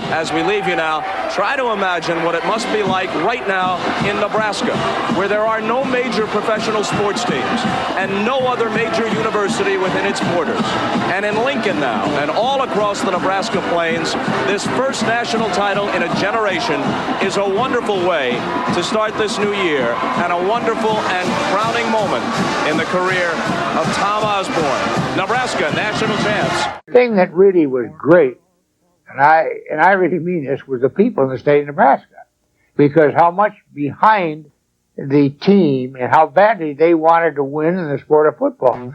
as we leave you now, try to imagine what it must be like right now in Nebraska, where there are no major professional sports teams and no other major university within its borders. And in Lincoln now, and all across the Nebraska plains, this first national title in a generation is a wonderful way to start this new year and a wonderful and crowning moment in the career of Tom Osborne, Nebraska national champs. The thing that really was great, and I really mean this, was the people in the state of Nebraska, because how much behind the team and how badly they wanted to win in the sport of football.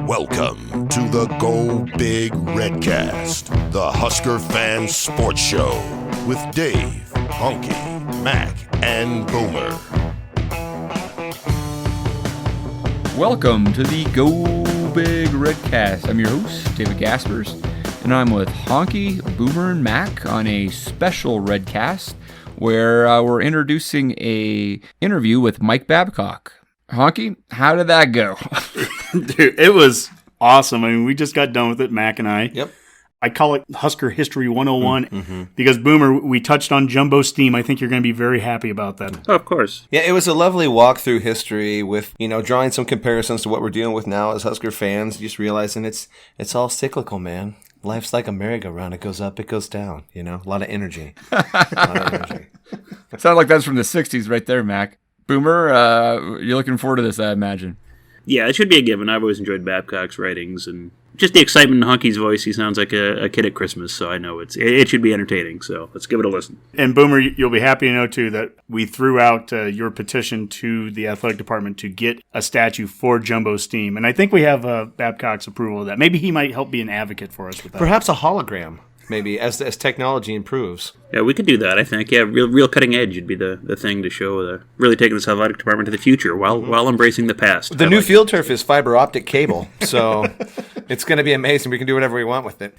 Welcome to the Go Big Redcast, the Husker fan sports show with Dave, Honke, Mac, and Boomer. Welcome to the Go Big Redcast. I'm your host, David Gaspers, and I'm with Honke, Boomer, and Mac on a special Redcast where we're introducing a interview with Mike Babcock. Honke, how did that go? Dude, it was awesome. I mean, we just got done with it, Mac and I. Yep. I call it Husker History 101 because, Boomer, we touched on Jumbo Steam. I think you're going to be very happy about that. Oh, of course. Yeah, it was a lovely walk through history with, drawing some comparisons to what we're dealing with now as Husker fans, just realizing it's all cyclical, man. Life's like a merry-go-round. It goes up, it goes down, a lot of energy. Sounds like that's from the 60s right there, Mac. Boomer, you're looking forward to this, I imagine. Yeah, it should be a given. I've always enjoyed Babcock's writings, and just the excitement in Honke's voice. He sounds like a kid at Christmas, so I know it should be entertaining. So let's give it a listen. And Boomer, you'll be happy to know, too, that we threw out your petition to the athletic department to get a statue for Jumbo Steam. And I think we have Babcock's approval of that. Maybe he might help be an advocate for us with that. Perhaps a hologram, maybe, as technology improves. Yeah, we could do that, I think. Yeah, real cutting edge would be the thing to show really taking this athletic department to the future while embracing the past. The new field turf is fiber optic cable, so it's going to be amazing. We can do whatever we want with it.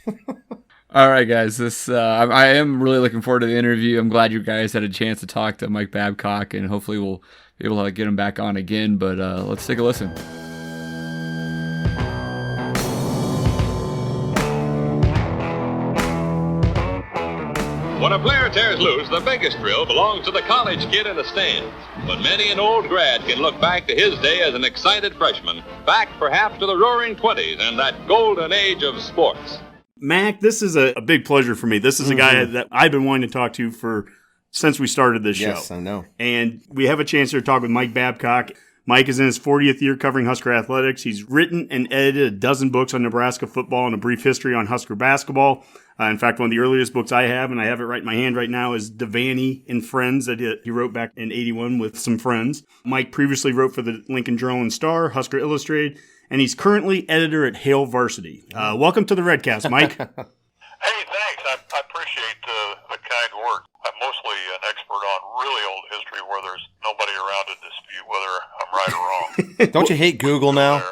All right, guys. I am really looking forward to the interview. I'm glad you guys had a chance to talk to Mike Babcock, and hopefully we'll be able to get him back on again. But let's take a listen. When a player tears loose, the biggest thrill belongs to the college kid in the stands. But many an old grad can look back to his day as an excited freshman, back perhaps to the roaring 20s and that golden age of sports. Mac, this is a big pleasure for me. This is a guy that I've been wanting to talk to since we started this show. Yes, I know. And we have a chance to talk with Mike Babcock. Mike is in his 40th year covering Husker athletics. He's written and edited a dozen books on Nebraska football and a brief history on Husker basketball. In fact, one of the earliest books I have, and I have it right in my hand right now, is Devaney and Friends that he wrote back in 81 with some friends. Mike previously wrote for the Lincoln Journal and Star, Husker Illustrated, and he's currently editor at Hail Varsity. Welcome to the Redcast, Mike. Hey, thanks. I appreciate the kind words. I'm mostly an expert on really old history where there's nobody around to dispute whether I'm right or wrong. Don't you hate Google now?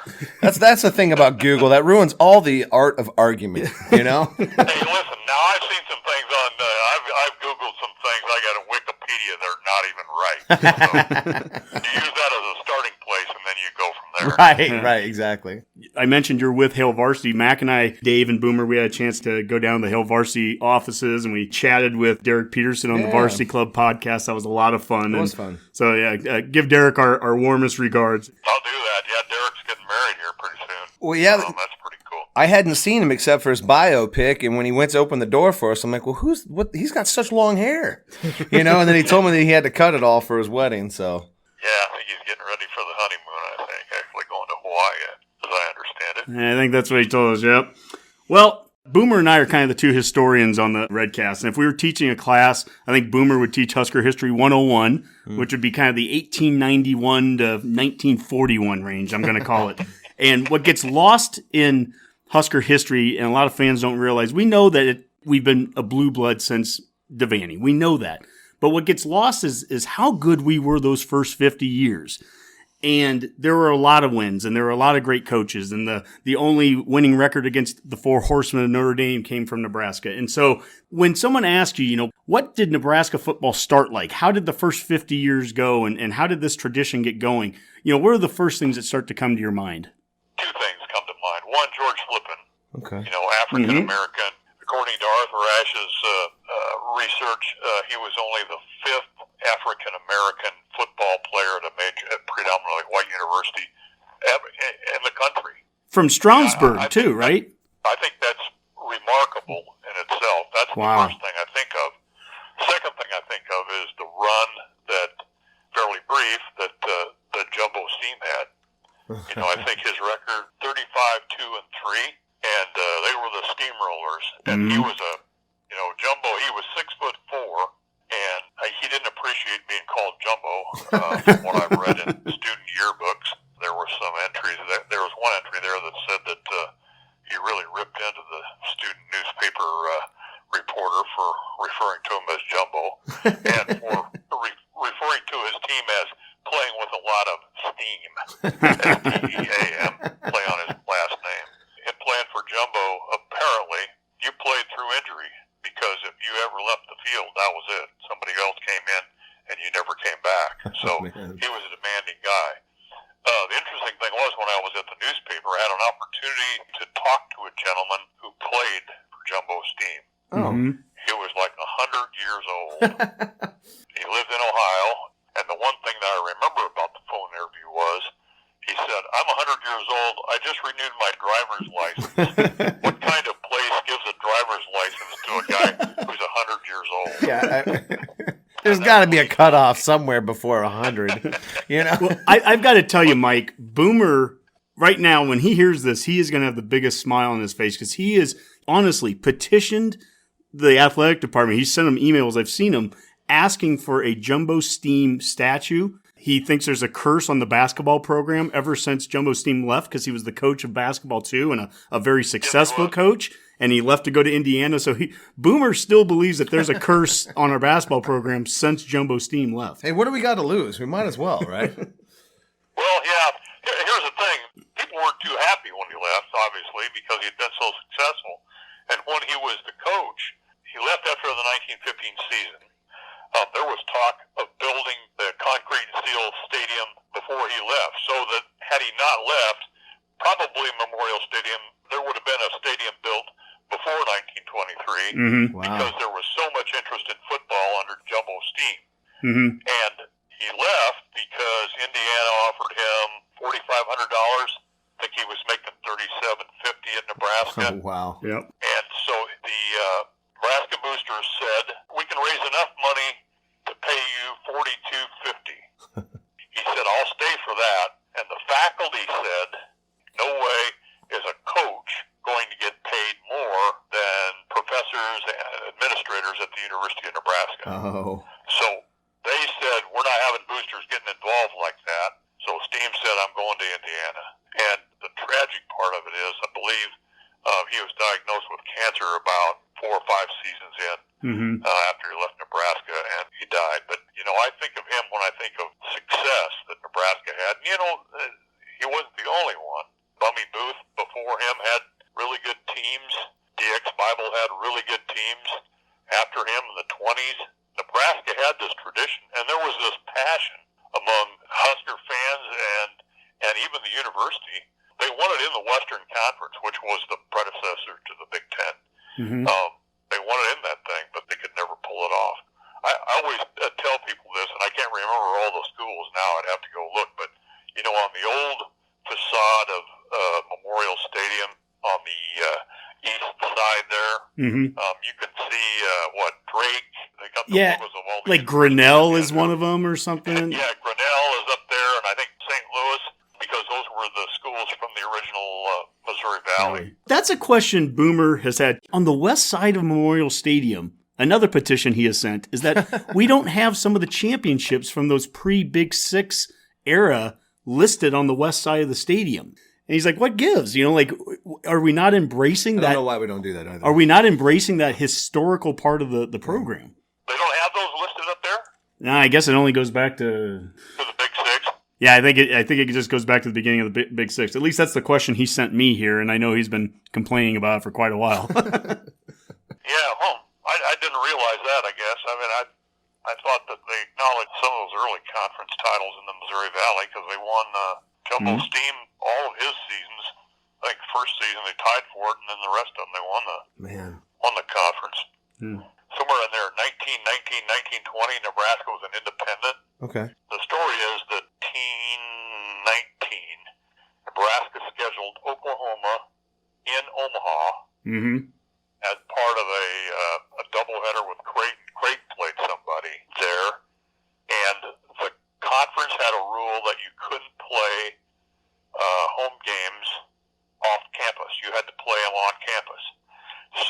That's the thing about Google. That ruins all the art of argument, Hey, listen, now I've seen some things on, I've Googled some things. I got a Wikipedia, they're not even right. So you use that as a starting place, and then you go from there. Right, exactly. I mentioned you're with Hail Varsity. Mac and I, Dave and Boomer, we had a chance to go down to the Hail Varsity offices, and we chatted with Derek Peterson on the Varsity Club podcast. That was a lot of fun. It was fun. So, give Derek our warmest regards. I'll do that. Yeah, Derek's getting married here pretty soon. Well, yeah. That's pretty cool. I hadn't seen him except for his biopic, and when he went to open the door for us, I'm like, well, he's got such long hair, and then he told me that he had to cut it all for his wedding, so. Yeah, I think he's getting ready for the honeymoon, I think, actually going to Hawaii, as I understand it. I think that's what he told us, yep. Well, Boomer and I are kind of the two historians on the Redcast, and if we were teaching a class, I think Boomer would teach Husker History 101, which would be kind of the 1891 to 1941 range, I'm going to call it. And what gets lost in Husker history, and a lot of fans don't realize, we know that we've been a blue blood since Devaney. We know that. But what gets lost is how good we were those first 50 years. And there were a lot of wins, and there were a lot of great coaches, and the only winning record against the Four Horsemen of Notre Dame came from Nebraska. And so when someone asks you, what did Nebraska football start like? How did the first 50 years go, and how did this tradition get going? What are the first things that start to come to your mind? Two things come to mind. One, George Flippin. Okay. African-American, according to Arthur Ashe's research, he was only the 5th African-American football player at a predominantly white university in the country. From Strasbourg, too, right? I think that's remarkable in itself. That's the first thing I think of. Second thing I think of is the run that, fairly brief, that Jumbo Steam had. I think his record 35-2-3, and they were the steamrollers. And he was Jumbo. He was 6'4", and he didn't appreciate being called Jumbo. From what I've read in student yearbooks, there were some entries. There was one entry there that said that he really ripped into the student newspaper reporter for referring to him as Jumbo, and for referring to his team as playing with a lot of steam. S-T-E-A-M, play on his last name. In playing for Jumbo, apparently, you played through injury, because if you ever left the field, that was it. Somebody else came in, and you never came back. So he was a demanding guy. The interesting thing was, when I was at the newspaper, I had an opportunity to talk to a gentleman who played for Jumbo Steam. Oh. He was like 100 years old. He lived in Ohio, and the one thing that I remember about the phone interview was, he said, "I'm 100 years old. I just renewed my driver's license." What kind of place gives a driver's license to a guy who's 100 years old? Yeah, there's got to be a cutoff somewhere before 100. Well, I've got to tell you, Mike, Boomer, right now, when he hears this, he is going to have the biggest smile on his face, because he is honestly petitioned the athletic department. He sent them emails. I've seen him asking for a Jumbo Steam statue. He thinks there's a curse on the basketball program ever since Jumbo Steam left, because he was the coach of basketball too, and a very successful coach, and he left to go to Indiana. So Boomer still believes that there's a curse on our basketball program since Jumbo Steam left. Hey, what do we got to lose? We might as well, right? Well, yeah. Here's the thing. People weren't too happy when he left, obviously, because he'd been so successful. And when he was the coach, he left after the 1915 season. There was talk of building the concrete and steel stadium before he left, so that had he not left, probably Memorial Stadium, there would have been a stadium built before 1923, because there was so much interest in football under Jumbo Steam. And he left because Indiana offered him $4,500. I think he was making $37.50 at Nebraska. Oh, wow. Yep. And so the Nebraska boosters said, "We can raise enough money to pay you $42.50. He said, "I'll stay for that." And the faculty said, "No way is a coach going to get paid more than professors and administrators at the University of Nebraska." Oh. So they said, "We're not having boosters getting involved like that." So Steam said, "I'm going to Indiana." And the tragic part of it is, I believe he was diagnosed with cancer about 4 or 5 seasons in, after he left Nebraska, and he died. But, I think of him when I think of success that Nebraska had. And, he wasn't the only one. Bummy Booth before him had really good teams. DX Bible had really good teams. After him in the 20s, Nebraska had this tradition, and there was this passion among Husker fans and even the university. They wanted in the Western Conference, which was the predecessor to the Big Ten. They wanted in that thing, but they could never pull it off. I always tell people this, and I can't remember all the schools now. I'd have to go look, but on the old facade of Memorial Stadium on the east side there, you can see Drake. They got the logos of all the like Grinnell is one of them or something. Yeah, Grinnell is up there, and I think St. Louis, because those were the schools from the original Missouri Valley. That's a question Boomer has had. On the west side of Memorial Stadium, another petition he has sent is that we don't have some of the championships from those pre-Big Six era listed on the west side of the stadium. And he's like, what gives? Are we not embracing that? I don't know why we don't do that either. Are we not embracing that historical part of the program? They don't have those listed up there? No, I guess it only goes back to the Big Six? Yeah, I think it just goes back to the beginning of the Big Six. At least that's the question he sent me here, and I know he's been complaining about it for quite a while. Yeah, I didn't realize that, I guess. I mean, I thought that they acknowledged some of those early conference titles in the Missouri Valley because they won Jumbo Steam all of his seasons. I think first season they tied for it, and then the rest of them they won won the conference. Somewhere in there, 1919, 1920, Nebraska was an independent. Okay. The story is that Team 19, Nebraska scheduled Oklahoma in Omaha as part of a doubleheader with Creighton. Creighton played somebody there, and the conference had a rule that you couldn't play home games off campus. You had to play them on campus.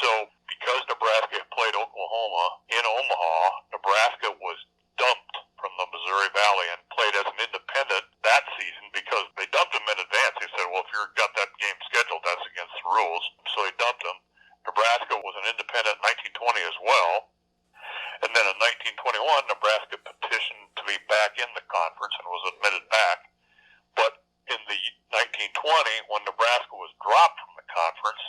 So because Nebraska had played Oklahoma in Omaha, Nebraska was dumped from the Missouri Valley and played as an independent that season because they dumped them in advance. They said, well, if you've got that game scheduled, that's against the rules. So they dumped them. Nebraska was an independent in 1920 as well. And then in 1921, Nebraska petitioned to be back in the conference and was admitted back. But in the 1920, when Nebraska was dropped from the conference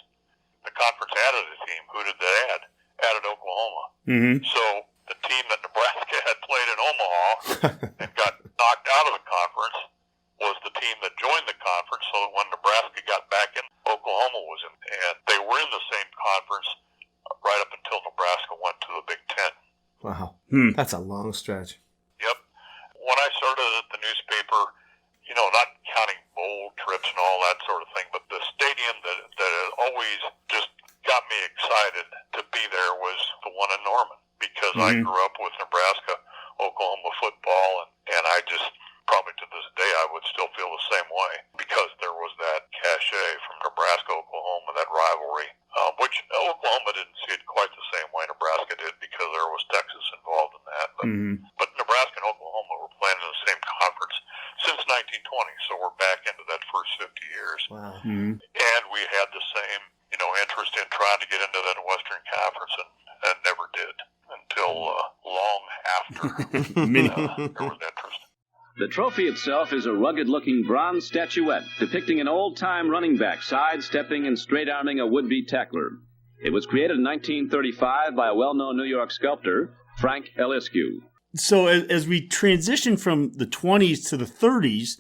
added a team. Who did they add? Added Oklahoma. So the team that Nebraska had played in Omaha and got knocked out of the conference was the team that joined the conference, so that when Nebraska got back in, Oklahoma was in. And they were in the same conference right up until Nebraska went to the Big Ten. Wow. That's a long stretch. Yep. When I started at the newspaper, not counting bowl trips and all that sort of thing, but the stadium that had always just got me excited to be there was the one in Norman, because I grew up with Nebraska, Oklahoma football, and I just, probably to this day, I would still feel the same way, because there was that cachet from Nebraska, Oklahoma, that rivalry, which Oklahoma didn't see it quite the same way Nebraska did, because there was Texas involved in that, but Nebraska and Oklahoma were playing in the same conference since 1920, so we're back into that first 50 years. Wow. And we had the same, interest in trying to get into that Western Conference, and never did until long after there was interest. The trophy itself is a rugged-looking bronze statuette depicting an old-time running back sidestepping and straight-arming a would-be tackler. It was created in 1935 by a well-known New York sculptor, Frank Eliscu. So as we transition from the 20s to the 30s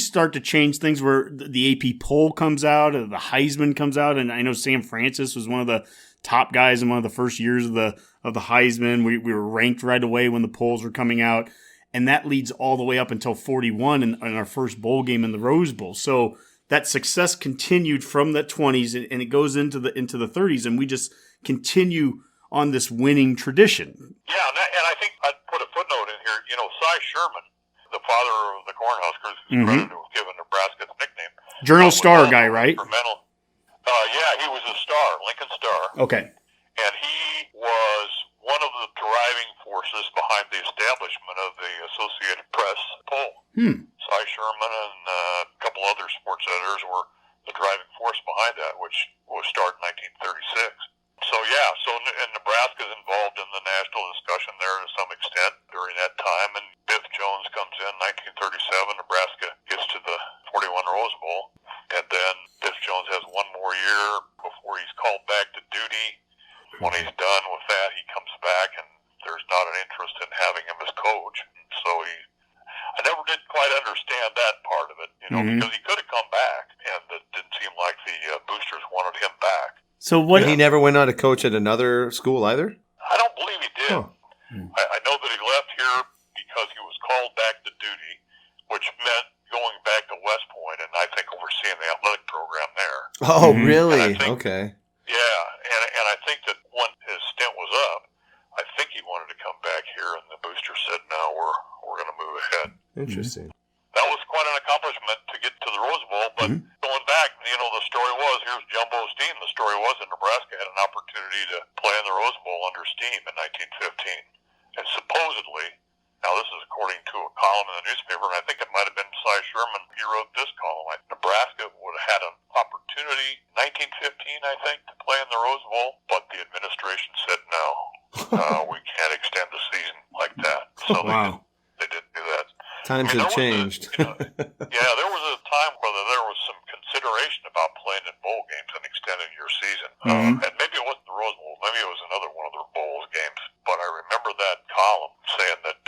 start to change things, where the AP poll comes out, the Heisman comes out, and I know Sam Francis was one of the top guys in one of the first years of the Heisman. We were ranked right away when the polls were coming out, and that leads all the way up until 41 in our first bowl game in the Rose Bowl. So that success continued from the 20s, and it goes into the 30s, and we just continue on this winning tradition. Yeah, and I think I'd put a footnote in here. Cy Sherman, the father of the Cornhuskers, who's given Nebraska its nickname. Journal-Star guy, right? Yeah, he was a star, Lincoln Star. Okay. And he was one of the driving forces behind the establishment of the Associated Press poll. Cy Sherman and a couple other sports editors were the driving force behind that, which was started in 1936. And Nebraska's involved in the national discussion there to some extent during that time. And Biff Jones comes in 1937. Nebraska gets to the 41 Rose Bowl. And then Biff Jones has one more year before he's called back to duty. When he's done with that, he comes back, and there's not an interest in having him as coach. So I never did quite understand that part of it, because he could have come back, and it didn't seem like the boosters wanted him back. So what? And he never went on to coach at another school either? I don't believe he did. Oh. I know that he left here because he was called back to duty, which meant going back to West Point, and I think overseeing the athletic program there. Oh, really? Okay. Yeah, and I think that when his stint was up, I think he wanted to come back here, and the boosters said, no, we're going to move ahead. Interesting. That was quite an accomplishment to get to the Rose Bowl, but going back, the story was, here's Jumbo Steam. The story was that Nebraska had an opportunity to play in the Rose Bowl under Steam in 1915. And supposedly, now this is according to a column in the newspaper, and I think it might have been Cy Sherman, he wrote this column, Nebraska would have had an opportunity in 1915, I think, to play in the Rose Bowl, but the administration said no. We can't extend the season like that. So they didn't do that. Times have changed. There was a time where there was some consideration about playing in bowl games and extending your season. And maybe it wasn't the Rose Bowl. Maybe it was another one of their bowl games. But I remember that column saying that,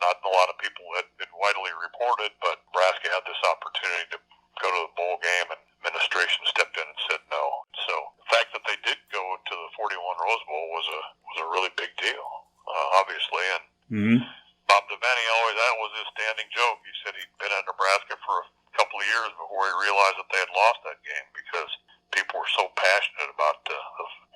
not a lot of people had been widely reported, but Nebraska had this opportunity to go to the bowl game, and administration stepped in and said no. So the fact that they did go to the 41 obviously. And Bob Devaney always, that was his standing joke. He said he'd been at Nebraska for a couple of years before he realized that they had lost that game because people were so passionate about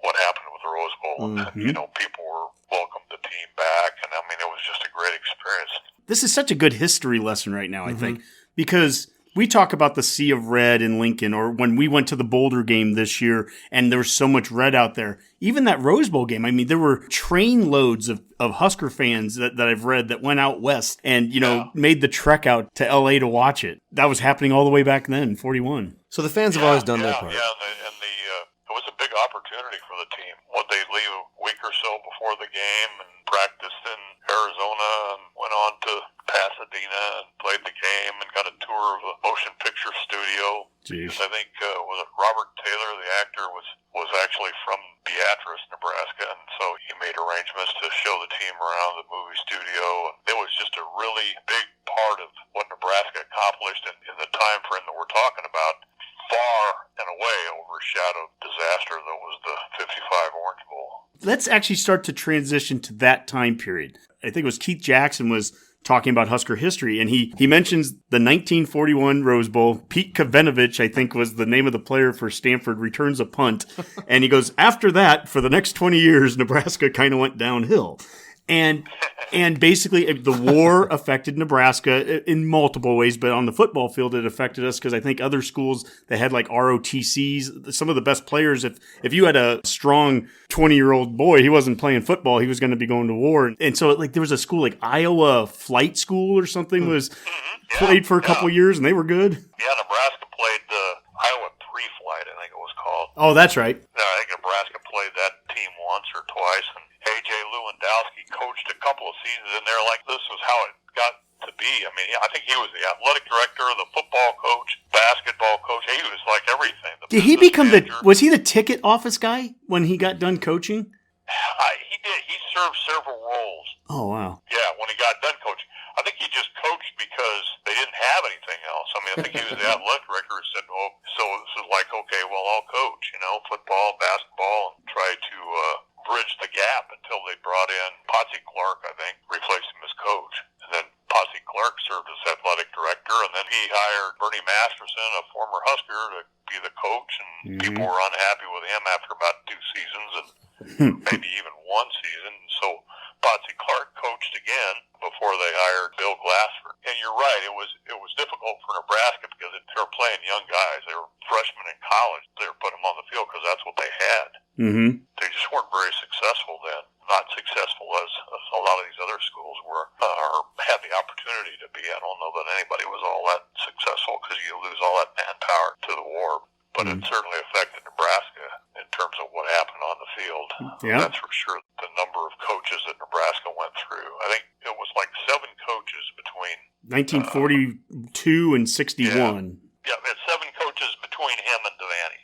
what happened with the Rose Bowl. And, people were welcomed the team back. And, I mean, it was just a great experience. This is such a good history lesson right now, I think, because we talk about the sea of red in Lincoln, or when we went to the Boulder game this year and there was so much red out there. Even that Rose Bowl game, I mean, there were train loads of Husker fans that I've read that went out west and, made the trek out to L.A. to watch it. That was happening all the way back then, 41. So the fans have always done their part. Yeah, and it was a big opportunity for the team. They leave a week or so before the game and practiced in Arizona and went on to Pasadena and played the game and got a tour of a motion picture studio. Jeez. I think was it Robert Taylor, the actor, was actually from Beatrice, Nebraska, and so he made arrangements to show the team around the movie studio. It was just a really big part of what Nebraska accomplished in the time frame that we're talking about. Far and away overshadowed disaster that was the 55 Orange Bowl. Let's actually start to transition to that time period. I think it was Keith Jackson was talking about Husker history, and he mentions the 1941 Rose Bowl. Pete Kavenovich, I think, was the name of the player for Stanford, returns a punt. And he goes, after that, for the next 20 years, Nebraska kind of went downhill. And basically, the war affected Nebraska in multiple ways, but on the football field, it affected us because I think other schools, they had like ROTCs. Some of the best players, if you had a strong 20-year-old boy, he wasn't playing football, he was going to be going to war. And so there was a school like Iowa Flight School or something played for a couple years, and they were good. Yeah, Nebraska played Iowa Pre-Flight, I think it was called. Oh, that's right. I think Nebraska played that team once or twice, and A.J. Lewandowski coached a couple of seasons in there like this was how it got to be. I mean, I think he was the athletic director, the football coach, basketball coach. He was like everything. Did he become was he the ticket office guy when he got done coaching? He did. He served several roles. Oh, wow. Yeah, when he got done coaching. I think he just coached because they didn't have anything else. I mean, I think he was the athletic director who said, oh, so this is like, okay, well, I'll coach, football, basketball, and try to bridge the gap until they brought in Potsy Clark, I think, replaced him as coach. And then Potsy Clark served as athletic director, and then he hired Bernie Masterson, a former Husker, to be the coach, and people were unhappy with him after about 2 seasons and maybe even 1 season. So Potsy Clark coached again before they hired Bill Glassford. And you're right, it was difficult for Nebraska because they were playing young guys. They were freshmen in college. They were putting them on the field because that's what they had. They just weren't very successful then. Not successful as a lot of these other schools were or had the opportunity to be. I don't know that anybody was all that successful because you lose all that manpower to the war. But it certainly affected Nebraska in terms of what happened on the field. Yeah. That's for sure. The number of coaches that Nebraska went through. I think it was like 7 coaches between 1942 and 61. Yeah, we had 7 coaches between him and Devaney.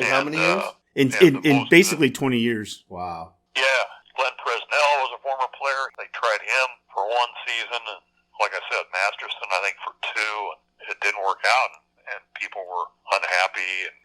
In how many years? In basically 20 years. Wow. Yeah. Glenn Presnell was a former player. They tried him for 1 season, and like I said, Masterson, I think, for 2, and it didn't work out. And people were unhappy.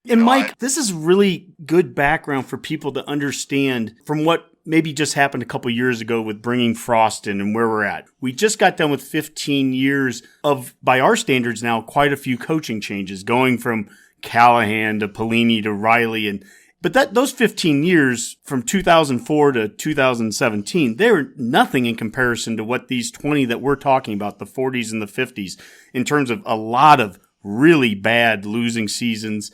And Mike, this is really good background for people to understand from what maybe just happened a couple years ago with bringing Frost in and where we're at. We just got done with 15 years of, by our standards now, quite a few coaching changes, going from Callahan to Pelini to Riley. But those 15 years from 2004 to 2017, they're nothing in comparison to what these 20 that we're talking about, the 40s and the 50s, in terms of a lot of really bad losing seasons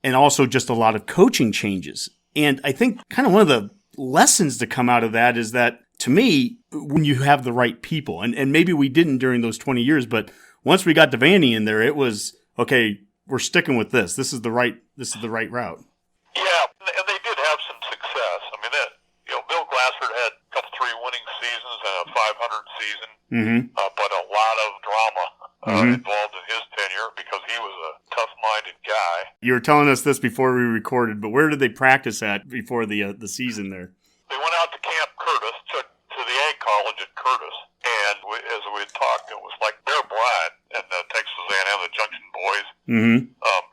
and also just a lot of coaching changes. And I think kind of one of the lessons to come out of that is that, to me, when you have the right people, and maybe we didn't during those 20 years, but once we got Devaney in there, it was, okay, we're sticking with this. This is the right route. Yeah, and they did have some success. I mean, Bill Glassford had a couple 3 winning seasons and a 500 season, but a lot of drama involved in his tenure because he was a tough-minded guy. You were telling us this before we recorded, but where did they practice at before the season there? They went out to Camp Curtis, to the Ag College at Curtis, and as we had talked, it was like Bear Bryant and Texas A&M, the Junction Boys.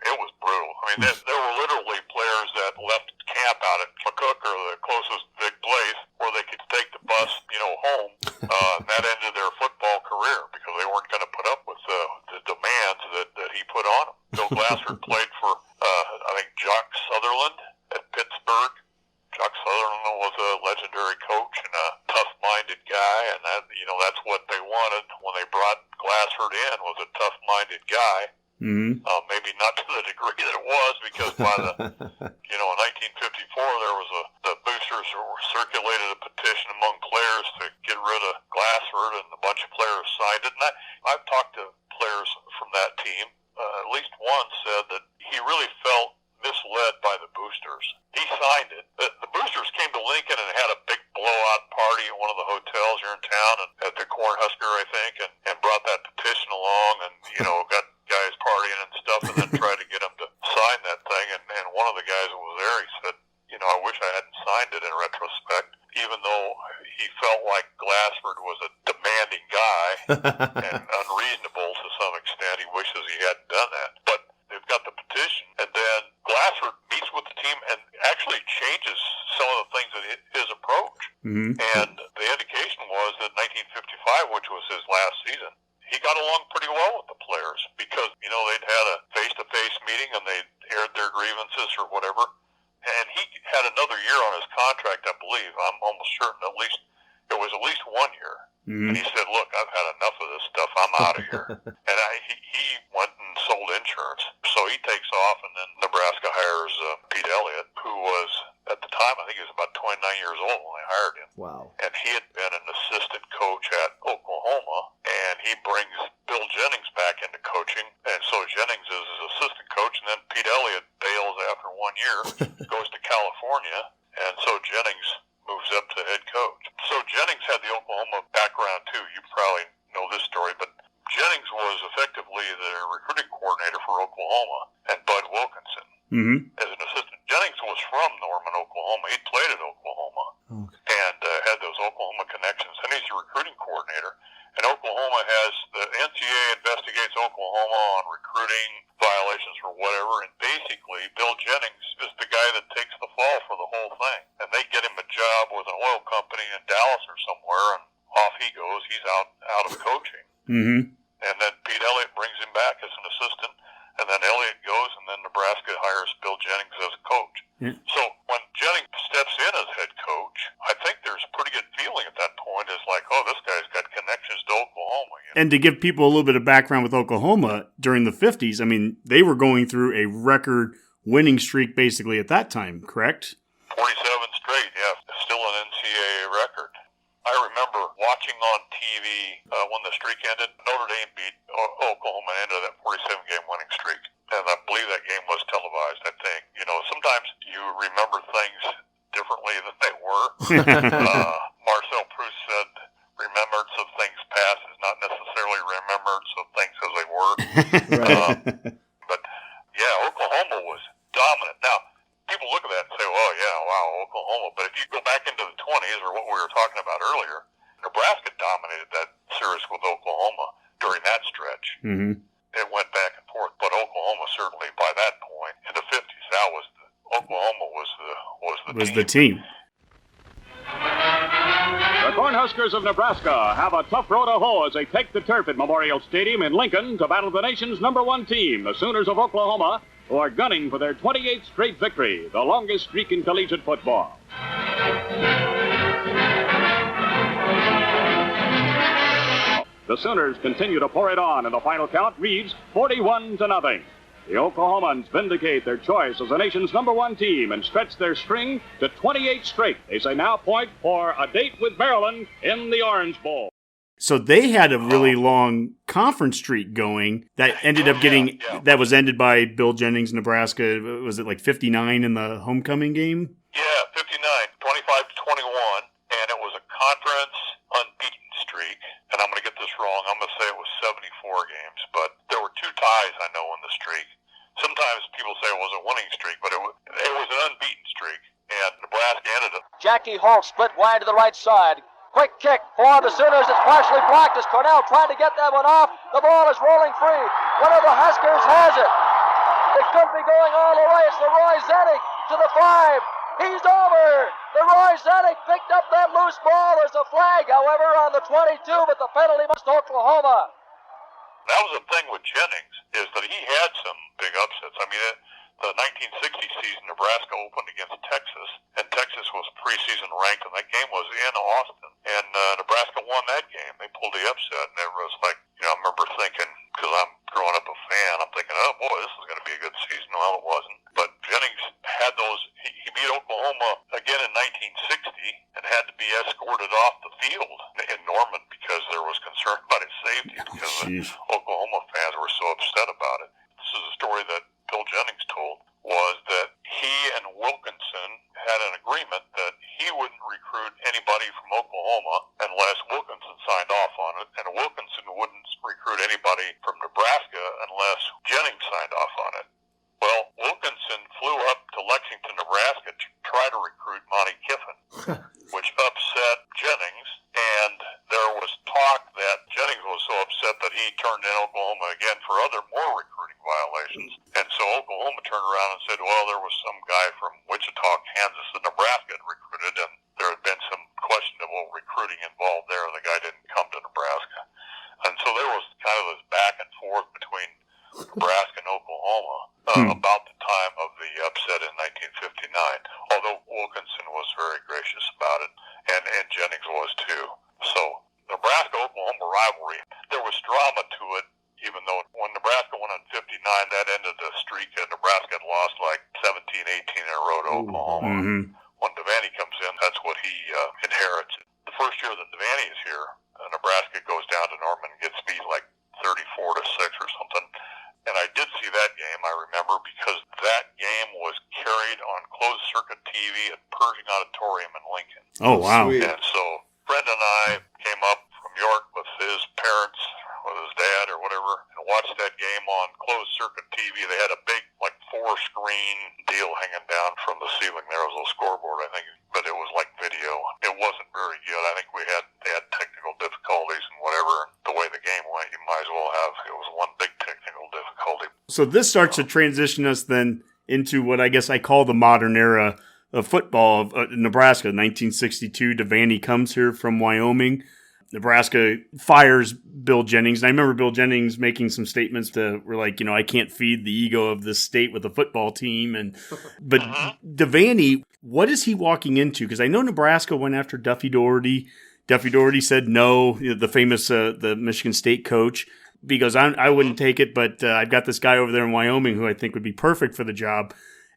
It was brutal. I mean, there were literally players that left camp out at McCook or the closest big place where they could take the bus, home Glassford played for, I think, Jock Sutherland at Pittsburgh. Jock Sutherland was a legendary coach and a tough-minded guy, and that's what they wanted when they brought Glassford in, was a tough-minded guy. Mm-hmm. Maybe not to the degree that it was, because by the, in 1954, there was the boosters circulated a petition among players to get rid of Glassford, and a bunch of players signed it. And I've talked to players from that team. At least one said that he really felt misled by the boosters. He signed it. The boosters came to Lincoln and had a big blowout party at one of the hotels here in town, and at the Cornhusker, I think, and brought that petition along, and got guys partying and stuff, and then tried to get him to sign that thing. And one of the guys that was there, he said, I wish I hadn't signed it in retrospect, even though he felt like Glassford was a demanding guy and unreasonable to some extent. He wishes he hadn't done that. But they've got the petition, and then Glassford meets with the team and actually changes some of the things in his approach. Mm-hmm. And the indication was that 1955, which was his last season, he got along pretty well with the players because, they'd had a face-to-face meeting and they'd aired their grievances or whatever. And he had another year on his contract, I believe. I'm almost certain it was at least 1 year. Mm-hmm. And he said, look, I've had enough of this stuff. I'm out of here. And he went and sold insurance. So he takes off, and then Nebraska hires Pete Elliott, who was, at the time, I think he was about 29 years old when they hired him. Wow. And he had been an assistant coach at Oklahoma, and he brings Bill Jennings back into coaching. And so Jennings is his assistant coach, and then Pete Elliott bails after 1 year, goes to California, and so Jennings moves up to head coach. So Jennings had the Oklahoma background too. You probably know this story, but Jennings was effectively the recruiting coordinator for Oklahoma and Bud Wilkinson as an assistant. Jennings was from Norman, Oklahoma. He played at Oklahoma and had those Oklahoma connections, and he's the recruiting coordinator. And Oklahoma the NCAA investigates Oklahoma on recruiting violations or whatever, and basically Bill Jennings is the guy that takes the fall for the whole thing. And they get him a job with an oil company in Dallas or somewhere, and off he goes. He's out of coaching. Mm-hmm. And then Pete Elliott brings him back as an assistant, and then Elliott goes, and then Nebraska hires Bill Jennings as a coach. Yeah. So when Jennings steps in as head coach, I think there's a pretty good feeling at that point. It's like, oh, this guy's got connections to Oklahoma. And to give people a little bit of background with Oklahoma, during the 50s, they were going through a record winning streak basically at that time, correct? 47 straight, yeah. Still an NCAA record. I remember watching on TV when the streak ended. Notre Dame beat Oklahoma and ended that 47-game winning streak. And I believe that game was televised, I think. Sometimes you remember things differently than they were. Marcel Proust said, remembrance of things past is not necessarily remembrance of things as they were. But, yeah, Oklahoma was dominant. Now, people look at that and say, well, yeah, wow, Oklahoma. But if you go back into the 20s, or what we were talking about earlier, Nebraska dominated that series with Oklahoma during that stretch. Mm-hmm. It went back and forth, but Oklahoma certainly by that point in the 50s, Oklahoma was the team. The Cornhuskers of Nebraska have a tough road to hoe as they take the turf at Memorial Stadium in Lincoln to battle the nation's #1 team, the Sooners of Oklahoma, who are gunning for their 28th straight victory, the longest streak in collegiate football. The Sooners continue to pour it on, and the final count reads 41-0. The Oklahomans vindicate their choice as the nation's #1 team and stretch their string to 28 straight. They say now point for a date with Maryland in the Orange Bowl. So they had a really long conference streak going that ended up getting that was ended by Bill Jennings, Nebraska. Was it like 59 in the homecoming game? Yeah, 59, 25-21, and it was a conference unbeaten streak. And I'm going to get this wrong. I'm going to say it was 74 games, but there were 2 ties, I know, in the streak. Sometimes people say it was a winning streak, but it was an unbeaten streak, and Nebraska ended it. Jackie Holt split wide to the right side. Quick kick for the Sooners. It's partially blocked as Cornell trying to get that one off. The ball is rolling free. One of the Huskers has it. It could be going all the way. It's Leroy Zedek to the 5. He's over. Leroy Zedek picked up that loose ball. There's a flag, however, on the 22, but the penalty must Oklahoma. And that was the thing with Jennings, is that he had some big upsets. I mean, the 1960 season, Nebraska opened against Texas, and Texas was preseason ranked, and that game was in Austin. And Nebraska won that game. They pulled the upset, and it was like, I remember thinking, because I'm growing up a fan, I'm thinking, oh boy, this is going to be a good season. Well, it wasn't. But Jennings had those, he beat Oklahoma again in 1960 and had to be escorted off the field in Norman because there was concern about his safety because the Oklahoma fans were so upset about it. This is a story that Bill Jennings told, was that he and Wilkinson had an agreement that he wouldn't recruit anybody from Oklahoma unless Wilkinson signed off on it, and Wilkinson wouldn't recruit anybody from Nebraska unless Jennings signed off on it. Well, Wilkinson flew up to Lexington, Nebraska to try to recruit Monty Kiffin, which upset Jennings, and there was talk that Jennings was so upset that he turned in Oklahoma again for other more recruiting violations. And so Oklahoma turned around and said, well, there was some guy from Wichita, Kansas that Nebraska had recruited, and there had been some questionable recruiting involved there, and the guy didn't come to Nebraska. And so there was kind of this back and forth between Nebraska and Oklahoma about the time of the upset in 1959, although Wilkinson was very gracious about it, and Jennings was too. So Nebraska-Oklahoma rivalry, there was drama to it, even though when Nebraska won in 59, that ended the streak, and Nebraska had lost like 17, 18 in a row to Oklahoma. When Devaney comes in, that's what he inherits. The first year that Devaney is here, Nebraska goes down to Norman and gets beat like 34-6 or something. And I did see that game, I remember, because that game was carried on closed-circuit TV at Pershing Auditorium in Lincoln. Oh, wow. Sweet. And so Brenda and I came up from York with his parents, with his dad or whatever, and watched that game on closed-circuit TV. They had a big, like, 4-screen deal hanging down from the ceiling. There was a scoreboard, I think, but it was like video. It wasn't very good. I think they had technical difficulties and whatever. The way the game went, you might as well have. It was one big technical difficulty. So this starts to transition us then into what I guess I call the modern era of football of Nebraska. 1962, Devaney comes here from Wyoming. Nebraska fires Bill Jennings. And I remember Bill Jennings making some statements that were like, I can't feed the ego of this state with a football team. But Devaney, what is he walking into? Because I know Nebraska went after Duffy Daugherty. Duffy Daugherty said no, the famous the Michigan State coach, because I wouldn't take it, but I've got this guy over there in Wyoming who I think would be perfect for the job.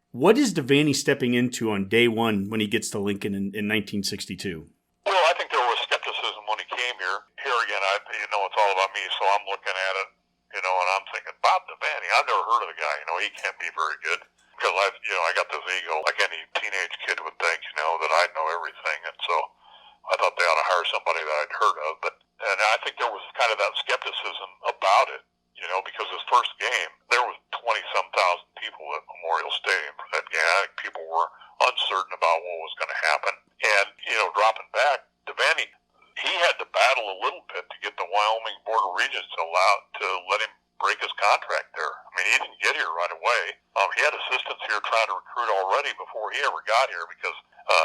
What is Devaney stepping into on day one when he gets to Lincoln in 1962? Well, I think there was skepticism when he came here. Here again, it's all about me, so I'm looking at it, and I'm thinking, Bob Devaney, I've never heard of the guy. He can't be very good. Because I got this ego, like any teenage kid would think, that I know everything, and so I thought they ought to hire somebody that I'd heard of. And I think there was kind of that skepticism about it, because his first game, there was 20-some thousand people at Memorial Stadium for that game. I think people were uncertain about what was going to happen. And, dropping back, Devaney, he had to battle a little bit to get the Wyoming Board of Regents to let him break his contract there. I mean, he didn't get here right away. He had assistants here trying to recruit already before he ever got here because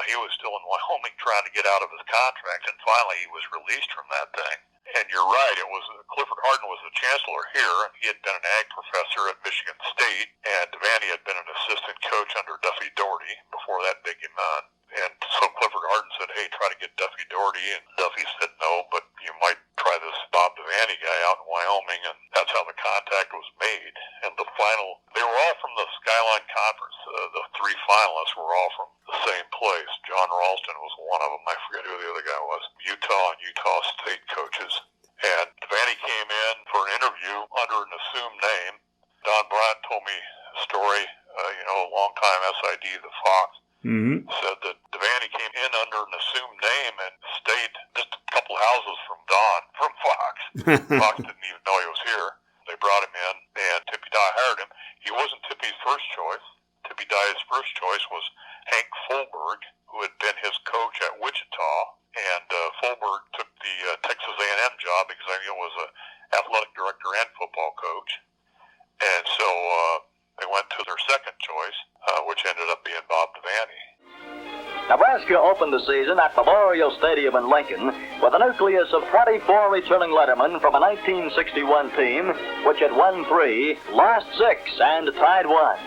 he was still in Wyoming trying to get out of his contract, and finally he was released from that thing. And you're right, it was Clifford Harden was the chancellor here, and he had been an ag professor at Michigan State, and Devaney had been an assistant coach under Duffy Daugherty before that big him on. And so Clifford Harden said, hey, try to get Duffy Daugherty, and Duffy said no, but you might try this Bob Devaney guy out in Wyoming, and that's how the contact was made. And the final, they were all from the Skyline Conference. The three finalists were all from the same place. John Ralston was one of them. I forget who the other guy was. Utah and Utah State coaches. And Devaney came in for an interview under an assumed name. Don Bryant told me a story, a long-time SID, the Fox, said that Devaney came in under an assumed name and stayed just a couple houses from Don, from Fox. Fox didn't even know he was here. They brought him in, and Tippy Dye hired him. He wasn't Tippy's first choice. Tippy Dye's first choice was Hank Fulberg, who had been his coach at Wichita, and Fulberg took the Texas A&M job because I think it was an athletic director and football coach. And so they went to their second choice, which ended up being Bob Devaney. Nebraska opened the season at Memorial Stadium in Lincoln with a nucleus of 24 returning lettermen from a 1961 team which had won 3, lost 6, and tied 1.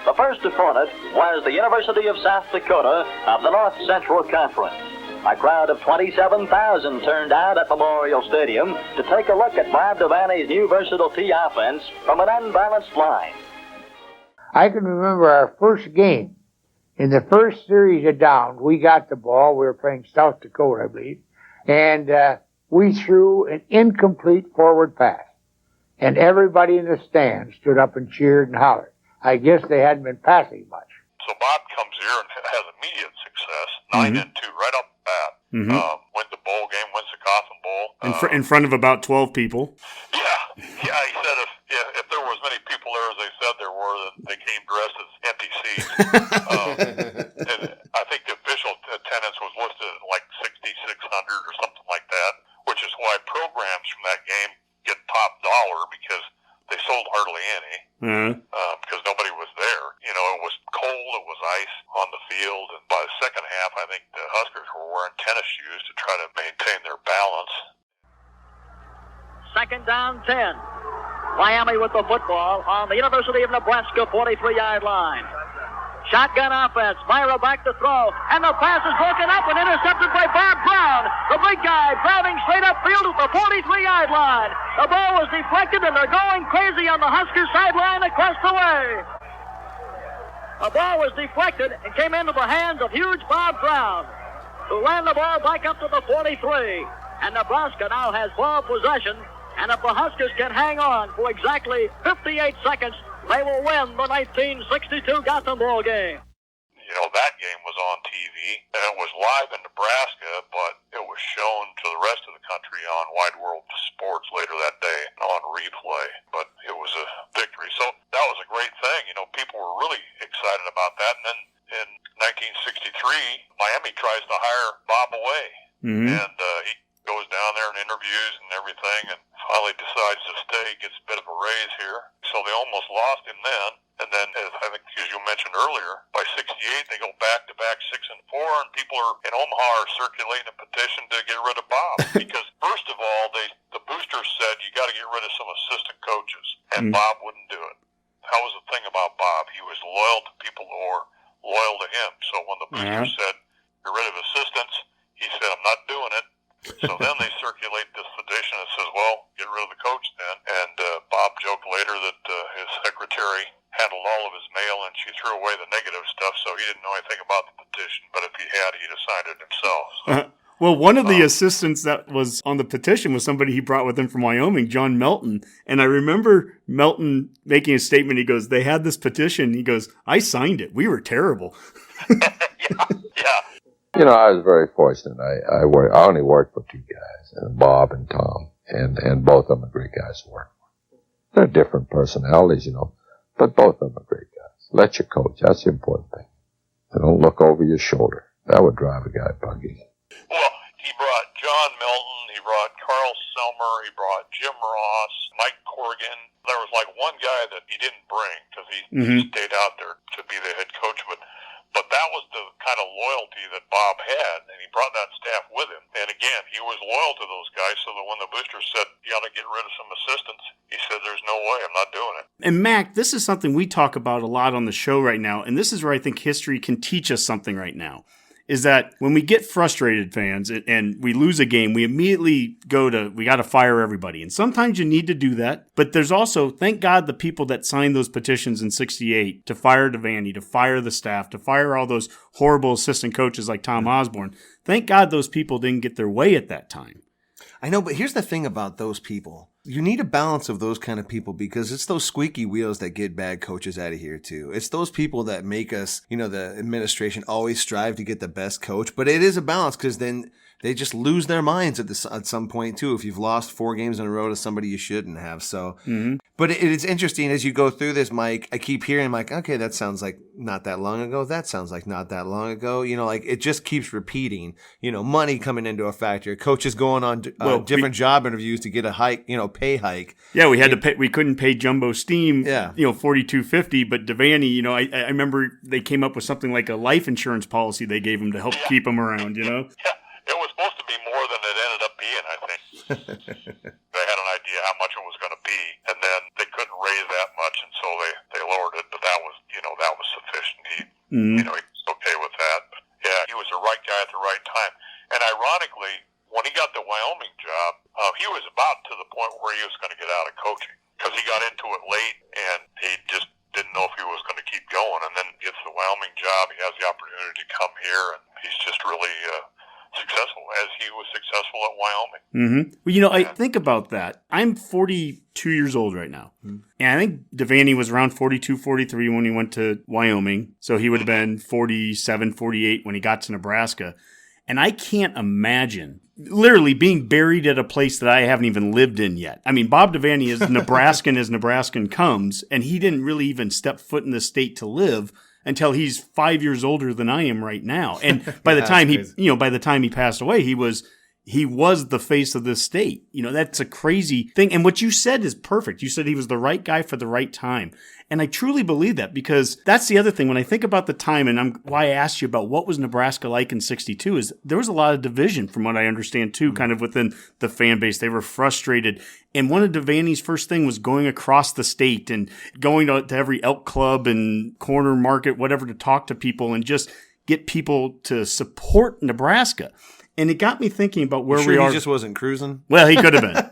The first opponent was the University of South Dakota of the North Central Conference. A crowd of 27,000 turned out at Memorial Stadium to take a look at Bob Devaney's new versatile T offense from an unbalanced line. I can remember our first game. In the first series of downs, we got the ball. We were playing South Dakota, I believe. And we threw an incomplete forward pass. And everybody in the stands stood up and cheered and hollered. I guess they hadn't been passing much. So Bob comes here and has immediate success, 9-2 right off the bat. Wins the bowl game, wins the Coffin Bowl. In front of about 12 people. Yeah. He said if there were as many people there as they said there were, then they came dressed as empty seats. And I think the official attendance was listed at like 6,600 or something like that, which is why programs from that game get top dollar because they sold hardly any. Because nobody was there. You know, it was cold, it was ice on the field, and by the second half, I think the Huskers were wearing tennis shoes to try to maintain their balance. Second down, 10. Miami with the football on the University of Nebraska 43-yard line. Shotgun offense. Myra back to throw. And the pass is broken up and intercepted by Bob Brown. The big guy driving straight upfield at the 43-yard line. The ball was deflected and they're going crazy on the Husker sideline across the way. The ball was deflected and came into the hands of huge Bob Brown, who ran the ball back up to the 43. And Nebraska now has ball possession. And if the Huskers can hang on for exactly 58 seconds, they will win the 1962 Gotham Bowl game. You know, that game was on TV, and it was live in Nebraska, but it was shown to the rest of the country on Wide World Sports later that day on replay. But it was a victory. So that was a great thing. You know, people were really excited about that. And then in 1963, Miami tries to hire Bob away. And he goes down there and interviews and everything, and finally decides to stay, gets a bit of a raise here. So they almost lost him then. And then, I think, as you mentioned earlier, by 68, they go back-to-back 6-4, and people in Omaha are circulating a petition to get rid of Bob. Because, first of all, the boosters said, you got to get rid of some assistant coaches. And Bob wouldn't do it. That was the thing about Bob. He was loyal to people who were loyal to him. So when the boosters said, get rid of assistants, he said, I'm not doing it. So then they circulate this petition that says, well, get rid of the coach then. And Bob joked later that his secretary handled all of his mail and she threw away the negative stuff, so he didn't know anything about the petition. But if he had, he'd have signed it himself. So, well, one of the assistants that was on the petition was somebody he brought with him from Wyoming, John Melton. And I remember Melton making a statement. He goes, they had this petition. He goes, I signed it. We were terrible. yeah. You know, I was very fortunate. I only worked for two guys, Bob and Tom, and both of them are great guys to work for. They're different personalities, you know, but both of them are great guys. Let your coach. That's the important thing. And don't look over your shoulder. That would drive a guy buggy. Well, he brought John Milton, he brought Carl Selmer, he brought Jim Ross, Mike Corrigan. There was like one guy that he didn't bring because he stayed out there to be the head coach, but that was the kind of loyalty that Bob had, and he brought that staff with him. And again, he was loyal to those guys, so that when the boosters said, you got to get rid of some assistants, he said, there's no way, I'm not doing it. And Mac, this is something we talk about a lot on the show right now, and this is where I think history can teach us something right now, is that when we get frustrated, fans, and we lose a game, we immediately go to, we got to fire everybody. And sometimes you need to do that. But there's also, thank God, the people that signed those petitions in 68 to fire Devaney, to fire the staff, to fire all those horrible assistant coaches like Tom Osborne. Thank God those people didn't get their way at that time. I know, but here's the thing about those people. You need a balance of those kind of people because it's those squeaky wheels that get bad coaches out of here too. It's those people that make us, you know, the administration always strive to get the best coach, but it is a balance because then they just lose their minds at some point too. If you've lost 4 games in a row to somebody you shouldn't have. So, but it's interesting as you go through this, Mike. I keep hearing like, okay, that sounds like not that long ago. That sounds like not that long ago. You know, like it just keeps repeating. You know, money coming into a factor, coaches going on different job interviews to get a hike. You know, pay hike. Yeah, we had to pay. We couldn't pay Jumbo Steam. Yeah. You know, $42.50. But Devaney, you know, I remember they came up with something like a life insurance policy they gave him to help keep him around. You know. Yeah, it was supposed to be more than it ended up being, I think. They had an idea how much it was going to be, and then they couldn't raise that much, and so they lowered it. But that was, you know, that was sufficient. He, you know, he was okay with that. But yeah, he was the right guy at the right time. And ironically, when he got the Wyoming job, he was about to the point where he was going to get out of coaching because he got into it late, and he just didn't know if he was going to keep going. And then gets the Wyoming job. He has the opportunity to come here, and he's just really successful as he was successful at Wyoming. Well, you know, I think about that. I'm 42 years old right now. And I think Devaney was around 42, 43 when he went to Wyoming. So he would have been 47, 48 when he got to Nebraska. And I can't imagine literally being buried at a place that I haven't even lived in yet. I mean, Bob Devaney is Nebraskan as Nebraskan comes, and he didn't really even step foot in the state to live until he's 5 years older than I am right now. And by the time by the time he passed away, he was the face of this state. You know, that's a crazy thing. And what you said is perfect. You said he was the right guy for the right time. And I truly believe that, because that's the other thing. When I think about the time, and why I asked you about what was Nebraska like in 62, is there was a lot of division, from what I understand, too, kind of within the fan base. They were frustrated. And one of Devaney's first thing was going across the state and going to every elk club and corner market, whatever, to talk to people and just get people to support Nebraska. And it got me thinking about where we are. He just wasn't cruising? Well, he could have been.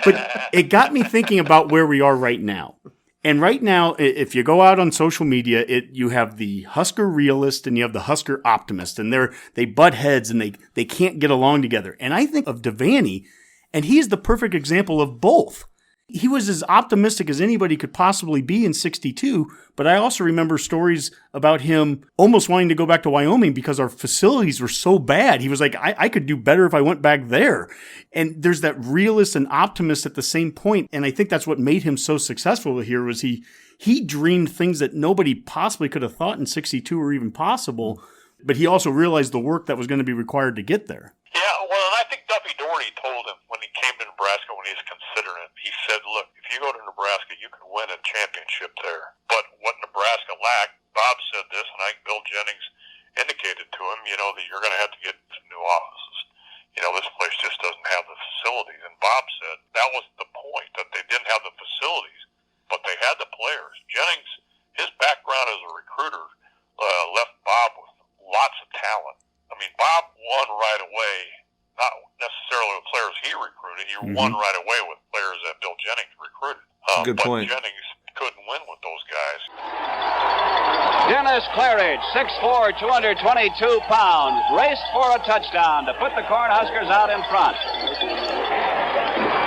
But it got me thinking about where we are right now. And right now, if you go out on social media, you have the Husker realist and you have the Husker optimist, and they butt heads and they can't get along together. And I think of Devaney, and he's the perfect example of both. He was as optimistic as anybody could possibly be in 62, but I also remember stories about him almost wanting to go back to Wyoming because our facilities were so bad. He was like, I could do better if I went back there. And there's that realist and optimist at the same point, and I think that's what made him so successful here. Was he dreamed things that nobody possibly could have thought in 62 were even possible, but he also realized the work that was going to be required to get there. Yeah, well, and I think Duffy Doherty told him when he came to Nebraska, when he was considering it, he said, look, if you go to Nebraska, you can win a championship there. But what Nebraska lacked, Bob said this, and I think Bill Jennings indicated to him, you know, that you're going to have to get some new offices. You know, this place just doesn't have the facilities. And Bob said that was the point, that they didn't have the facilities, but they had the players. Jennings, his background as a recruiter, left Bob with lots of talent. I mean, Bob won right away, not necessarily with players he recruited. He won right away with players that Bill Jennings recruited. Good point. But Jennings couldn't win with those guys. Dennis Claridge, 6'4", 222 pounds, raced for a touchdown to put the Cornhuskers out in front.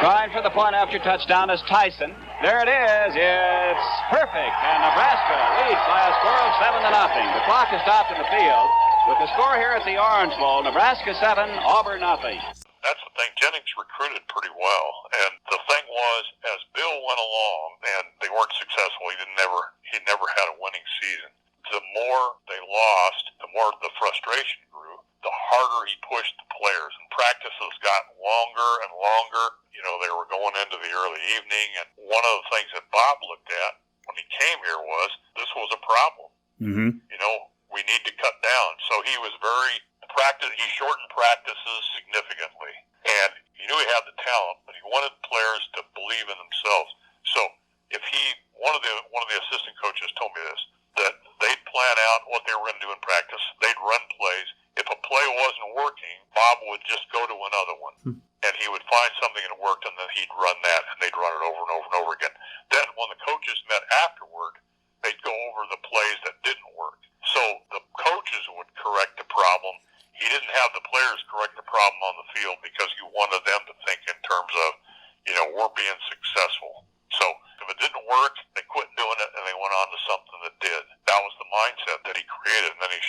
Trying for the point after touchdown is Tyson. There it is. It's perfect, and Nebraska leads by a score of 7-0. The clock is stopped in the field. With the score here at the Orange Bowl, Nebraska 7, Auburn 0. That's the thing. Jennings recruited pretty well, and the thing was, as Bill went along, and they weren't successful. He never had a winning season. The more they lost, the more the frustration grew. The harder he pushed the players, and practices got longer and longer. You know, they were going into the early evening, and one of the things that Bob looked at when he came here was this was a problem. You know, we need to cut down. So he was he shortened practices significantly. And he knew he had the talent, but he wanted players to believe in themselves. So if one of the assistant coaches told me this, that they'd plan out what they were going to do in practice. They'd run plays. If a play wasn't working, Bob would just go to another one. And he would find something that worked, and then he'd run that, and they'd run it over and over and over again. Then when the coaches met afterward, they'd go over the plays that didn't work. So the coaches would correct the problem. He didn't have the players correct the problem on the field because he wanted them to think in terms of, you know, we're being successful. So if it didn't work, they quit doing it and they went on to something that did. That was the mindset that he created, and then he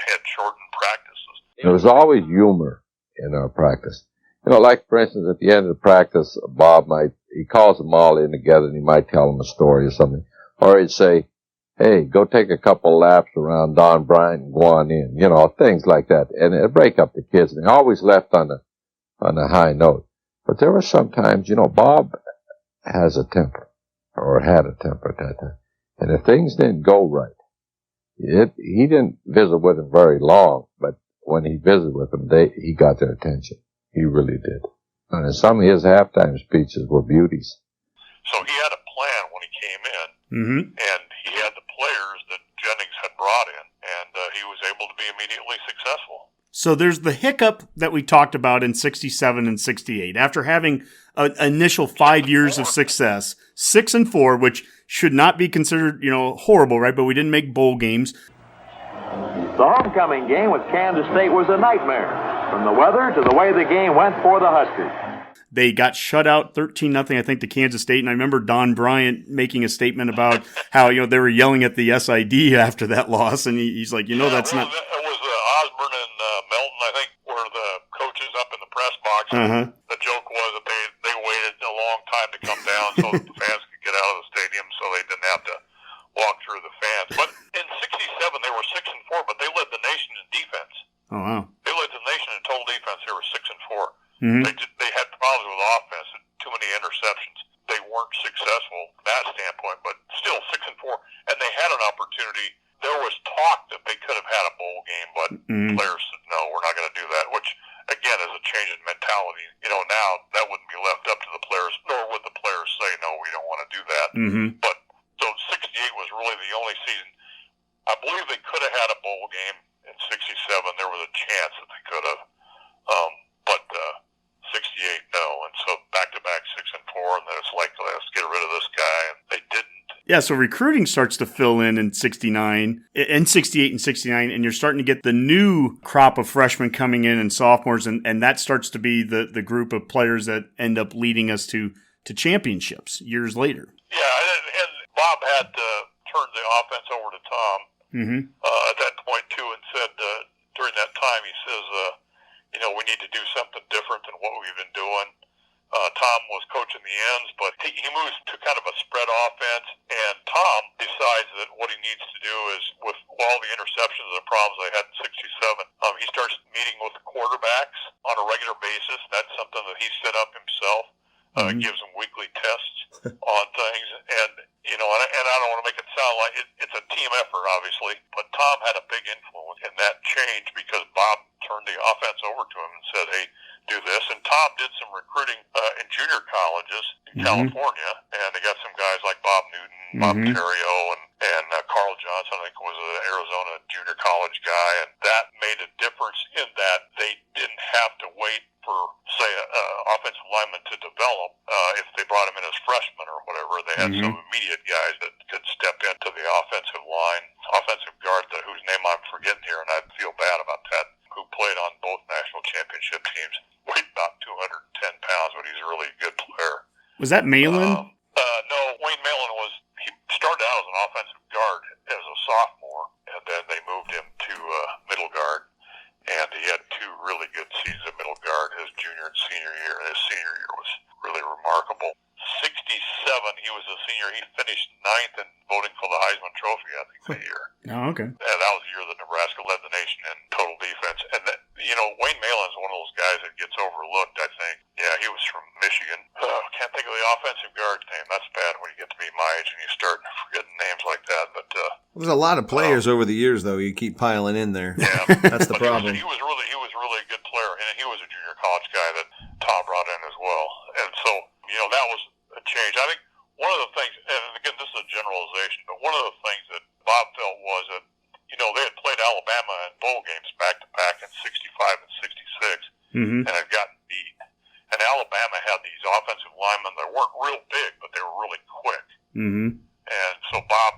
had shortened practices. There was always humor in our practice. You know, like for instance, at the end of the practice, Bob he calls them all in together and he might tell them a story or something. Or he'd say, hey, go take a couple laps around Don Bryant and go on in. You know, things like that. And it'd break up the kids. And they always left on a high note. But there were sometimes, you know, Bob has a temper, or had a temper at that time. And if things didn't go right, he didn't visit with them very long, but when he visited with them, he got their attention. He really did. And some of his halftime speeches were beauties. So he had a plan when he came in, Mm-hmm. and he had the players that Jennings had brought in, and he was able to be immediately successful. So there's the hiccup that we talked about in 67 and 68. After having an initial 5 years of success, 6-4, which should not be considered, you know, horrible, right? But we didn't make bowl games. The homecoming game with Kansas State was a nightmare, from the weather to the way the game went for the Huskers. They got shut out 13-0, I think, to Kansas State. And I remember Don Bryant making a statement about how, you know, they were yelling at the SID after that loss. And he's like, you know, that's not... It was Osborne and Melton, I think, were the coaches up in the press box. Uh-huh. The joke was that they waited a long time to come down so that the fans could get out of the stadium so they didn't have to walk through the fans. But in 67, they were 6-4, but they led the nation in defense. Oh, wow. They led the nation in total defense. They were 6-4. Mm-hmm. They had problems with offense and too many interceptions. They weren't successful from that standpoint, but still 6-4. And they had an opportunity. There was talk that they could have had a bowl game, but players said, no, we're not going to do that, which, again, is a change in mentality. You know, now that wouldn't be left up to the players, nor would the players say, no, we don't want to do that. Mm-hmm. But so 68 was really the only season. I believe they could have had a bowl game in 67. There was a chance that they could have. But 68, no. And so back-to-back 6-4, and then it's like, let's get rid of this guy. And they didn't. Yeah, so recruiting starts to fill in 69, in 68 and 69, and you're starting to get the new crop of freshmen coming in and sophomores, and that starts to be the group of players that end up leading us to championships years later. Yeah, and Bob had turned the offense over to Tom at that point, too, and said during that time, he says, you know, we need to do something different than what we've been doing. Tom was coaching the ends, but he moves to kind of a spread offense, and Tom decides that what he needs to do is, with all the interceptions and the problems they had in 67, he starts meeting with the quarterbacks on a regular basis. That's something that he set up himself. Gives them weekly tests on things, and you know, and I don't want to make it sound like it's a team effort, obviously, but Tom had a big influence in that change because Bob turned the offense over to him and said, "Hey, do this." And Tom did some recruiting in junior colleges in California, and they got some guys like Bob Newton, Bob Terrio, and Carl Johnson, I think, was an Arizona junior college guy, and that made a difference in that they didn't have to wait for, say, an offensive lineman to develop. If they brought him in as freshmen or whatever, they had some immediate guys that could step into the offensive line. Offensive guard, whose name I'm forgetting here, and I feel bad about that, who played on both national championship teams, weighed about 210 pounds, but he's a really good player. Was that Malin? No, Wayne Malin he started out as an offensive guard as a sophomore, and then they moved him to middle guard. And he had two really good seasons at middle guard his junior and senior year. His senior year was really remarkable. 67, he was a senior. He finished 9th in voting for the Heisman Trophy, I think, that year. Oh, okay. And that was the year that Nebraska led the nation in total defense. And, you know, Wayne Malin's one of those guys that gets overlooked, I think. Yeah, he was from Michigan. Can't think of the offensive guard's name. That's bad when you get to be my age and you start forgetting names like that. But there's a lot of players over the years, though. You keep piling in there. Yeah, that's the problem. He was really a good player, and he was a junior college guy that Tom brought in as well. And so, you know, that was a change. I think one of the things, and again, this is a generalization, but one of the things that Bob felt was that, you know, they had played Alabama in bowl games back-to-back in 65 and 66, and had gotten beat. And Alabama had these offensive linemen that weren't real big, but they were really quick. And so Bob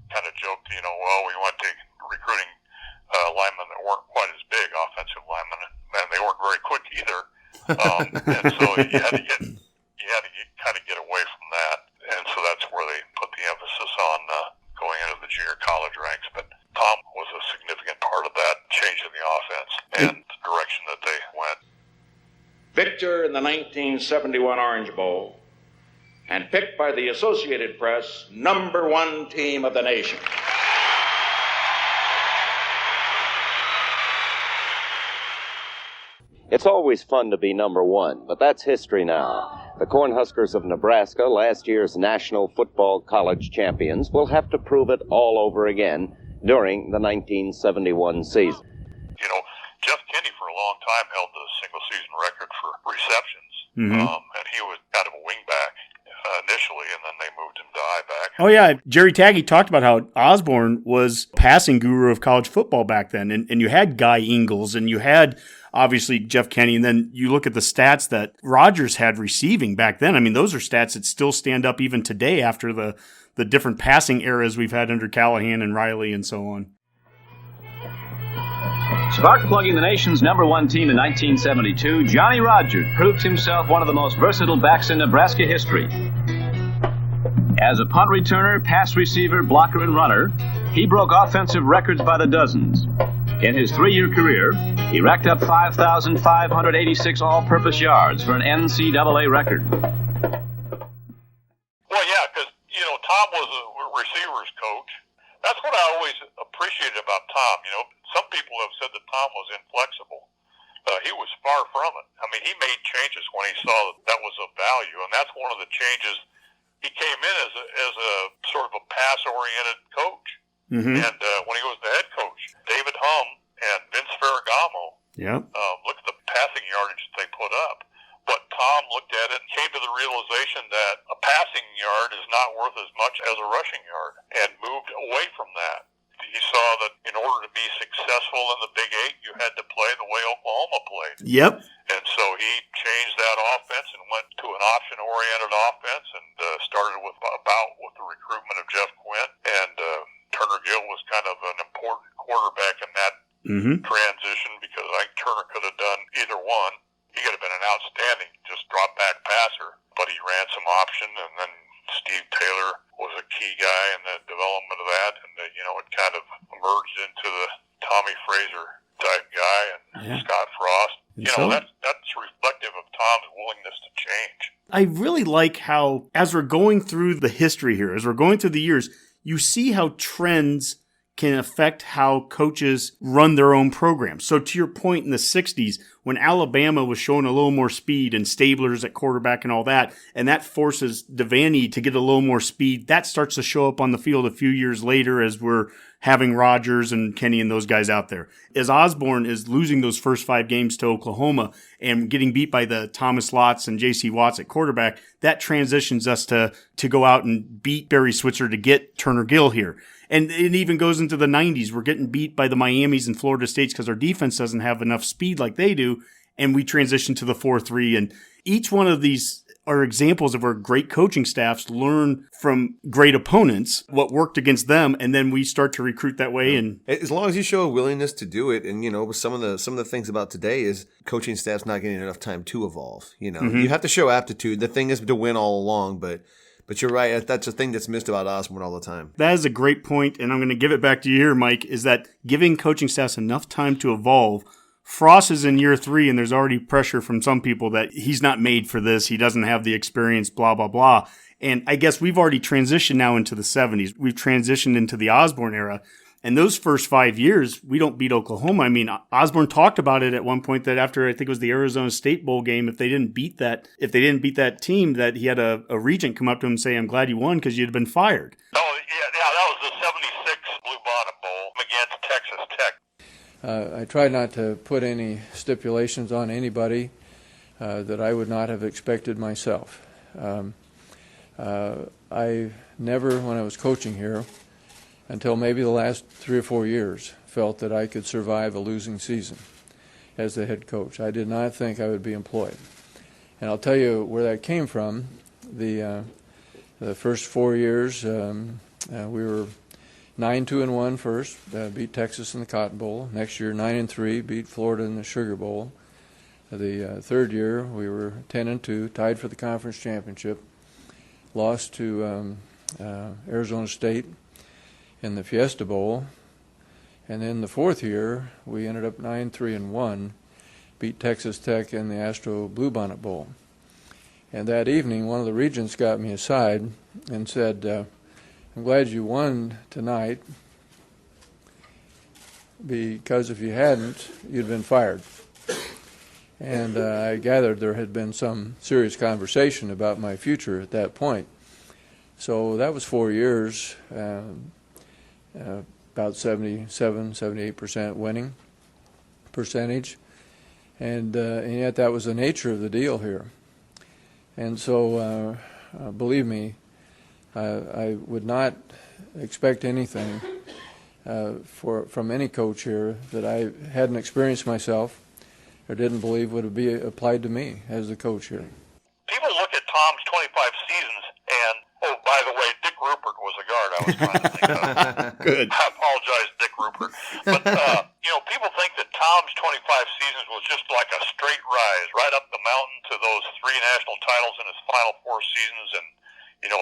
kind of joked, you know, well, we went to recruiting linemen that weren't quite as big, offensive linemen, and they weren't very quick either. And so you had to kind of get away from that. And so that's where they put the emphasis on going into the junior college ranks. But Tom was a significant part of that change in the offense and the direction that they went. victor in the 1971 Orange Bowl, and picked by the Associated Press #1 team of the nation. It's always fun to be #1, but that's history now. The Cornhuskers of Nebraska, last year's National Football College champions, will have to prove it all over again during the 1971 season. You know, Jeff Kinney for a long time held the single-season record for receptions, and he was kind of a wingback initially, and then they moved him to I-back. Oh, yeah. Jerry Taggy talked about how Osborne was passing guru of college football back then, and you had Guy Ingles, and you had, obviously, Jeff Kenny, and then you look at the stats that Rodgers had receiving back then. I mean, those are stats that still stand up even today after the different passing eras we've had under Callahan and Riley and so on. Spark plugging the nation's #1 team in 1972, Johnny Rodgers proved himself one of the most versatile backs in Nebraska history. As a punt returner, pass receiver, blocker, and runner, he broke offensive records by the dozens. In his 3-year career, he racked up 5,586 all-purpose yards for an NCAA record. Well, yeah, because, you know, Tom was a receivers coach. That's what I always appreciated about Tom. You know, some people have said that Tom was inflexible. He was far from it. I mean, he made changes when he saw that was of value, and that's one of the changes. He came in as a sort of a pass-oriented coach. And when he was the head coach, David Humm and Vince Ferragamo, look at the passing yardage that they put up. But Tom looked at it and came to the realization that a passing yard is not worth as much as a rushing yard, and moved away from that. He saw that in order to be successful in the Big 8, you had to play the way Oklahoma played. Yep. And so he changed that offense and went to an option-oriented offense, and started with the recruitment of Jeff Quinn. And Turner Gill was kind of an important quarterback in that transition, because I think Turner could have done either one. He could have been an outstanding just drop-back passer, but he ran some option, and then Steve Taylor was a key guy in the development of that, and you know, it kind of emerged into the Tommy Fraser type guy and Scott Frost. You know, that's reflective of Tom's willingness to change. I really like how, as we're going through the history here, as we're going through the years, you see how trends can affect how coaches run their own programs. So to your point, in the 60s, when Alabama was showing a little more speed and Stabler's at quarterback and all that, and that forces Devaney to get a little more speed, that starts to show up on the field a few years later as we're having Rodgers and Kenny and those guys out there. As Osborne is losing those first 5 games to Oklahoma and getting beat by the Thomas Lotts and J.C. Watts at quarterback, that transitions us to go out and beat Barry Switzer to get Turner Gill here. And it even goes into the 90s. We're getting beat by the Miamis and Florida States because our defense doesn't have enough speed like they do, and we transition to the 4-3. And each one of these are examples of where great coaching staffs learn from great opponents what worked against them, and then we start to recruit that way. And as long as you show a willingness to do it, and you know, some of the things about today is coaching staffs not getting enough time to evolve. You know, you have to show aptitude. The thing is to win all along, but you're right. That's a thing that's missed about Osborne all the time. That is a great point, and I'm going to give it back to you here, Mike, is that giving coaching staffs enough time to evolve. Frost is in year 3, and there's already pressure from some people that he's not made for this. He doesn't have the experience, blah, blah, blah. And I guess we've already transitioned now into the 70s. We've transitioned into the Osborne era. And those first 5 years, we don't beat Oklahoma. I mean, Osborne talked about it at one point that after, I think it was the Arizona State Bowl game, if they didn't beat that team, that he had a regent come up to him and say, "I'm glad you won because you'd have been fired." Oh, yeah, that was the 76 Blue Bonnet Bowl against Texas Tech. I tried not to put any stipulations on anybody that I would not have expected myself. I never, when I was coaching here, until maybe the last 3 or 4 years, felt that I could survive a losing season as the head coach. I did not think I would be employed. And I'll tell you where that came from. The first 4 years, we were 9-2-1 first, beat Texas in the Cotton Bowl. Next year, 9-3, beat Florida in the Sugar Bowl. The third year, we were 10-2, tied for the conference championship. Lost to Arizona State in the Fiesta Bowl. And then the fourth year, we ended up 9-3-1, beat Texas Tech in the Astro Bluebonnet Bowl. And that evening, one of the regents got me aside and said, I'm glad you won tonight, because if you hadn't, you'd been fired. And I gathered there had been some serious conversation about my future at that point. So that was 4 years, about 77, 78% winning percentage. And yet that was the nature of the deal here. And so, believe me, I would not expect anything from any coach here that I hadn't experienced myself or didn't believe would be applied to me as the coach here. People look at Tom's 25 seasons and, oh, by the way, Dick Rupert was a guard I was trying to think of. Good. I apologize, Dick Rupert. But, people think that Tom's 25 seasons was just like a straight rise right up the mountain to those 3 national titles in his final 4 seasons and,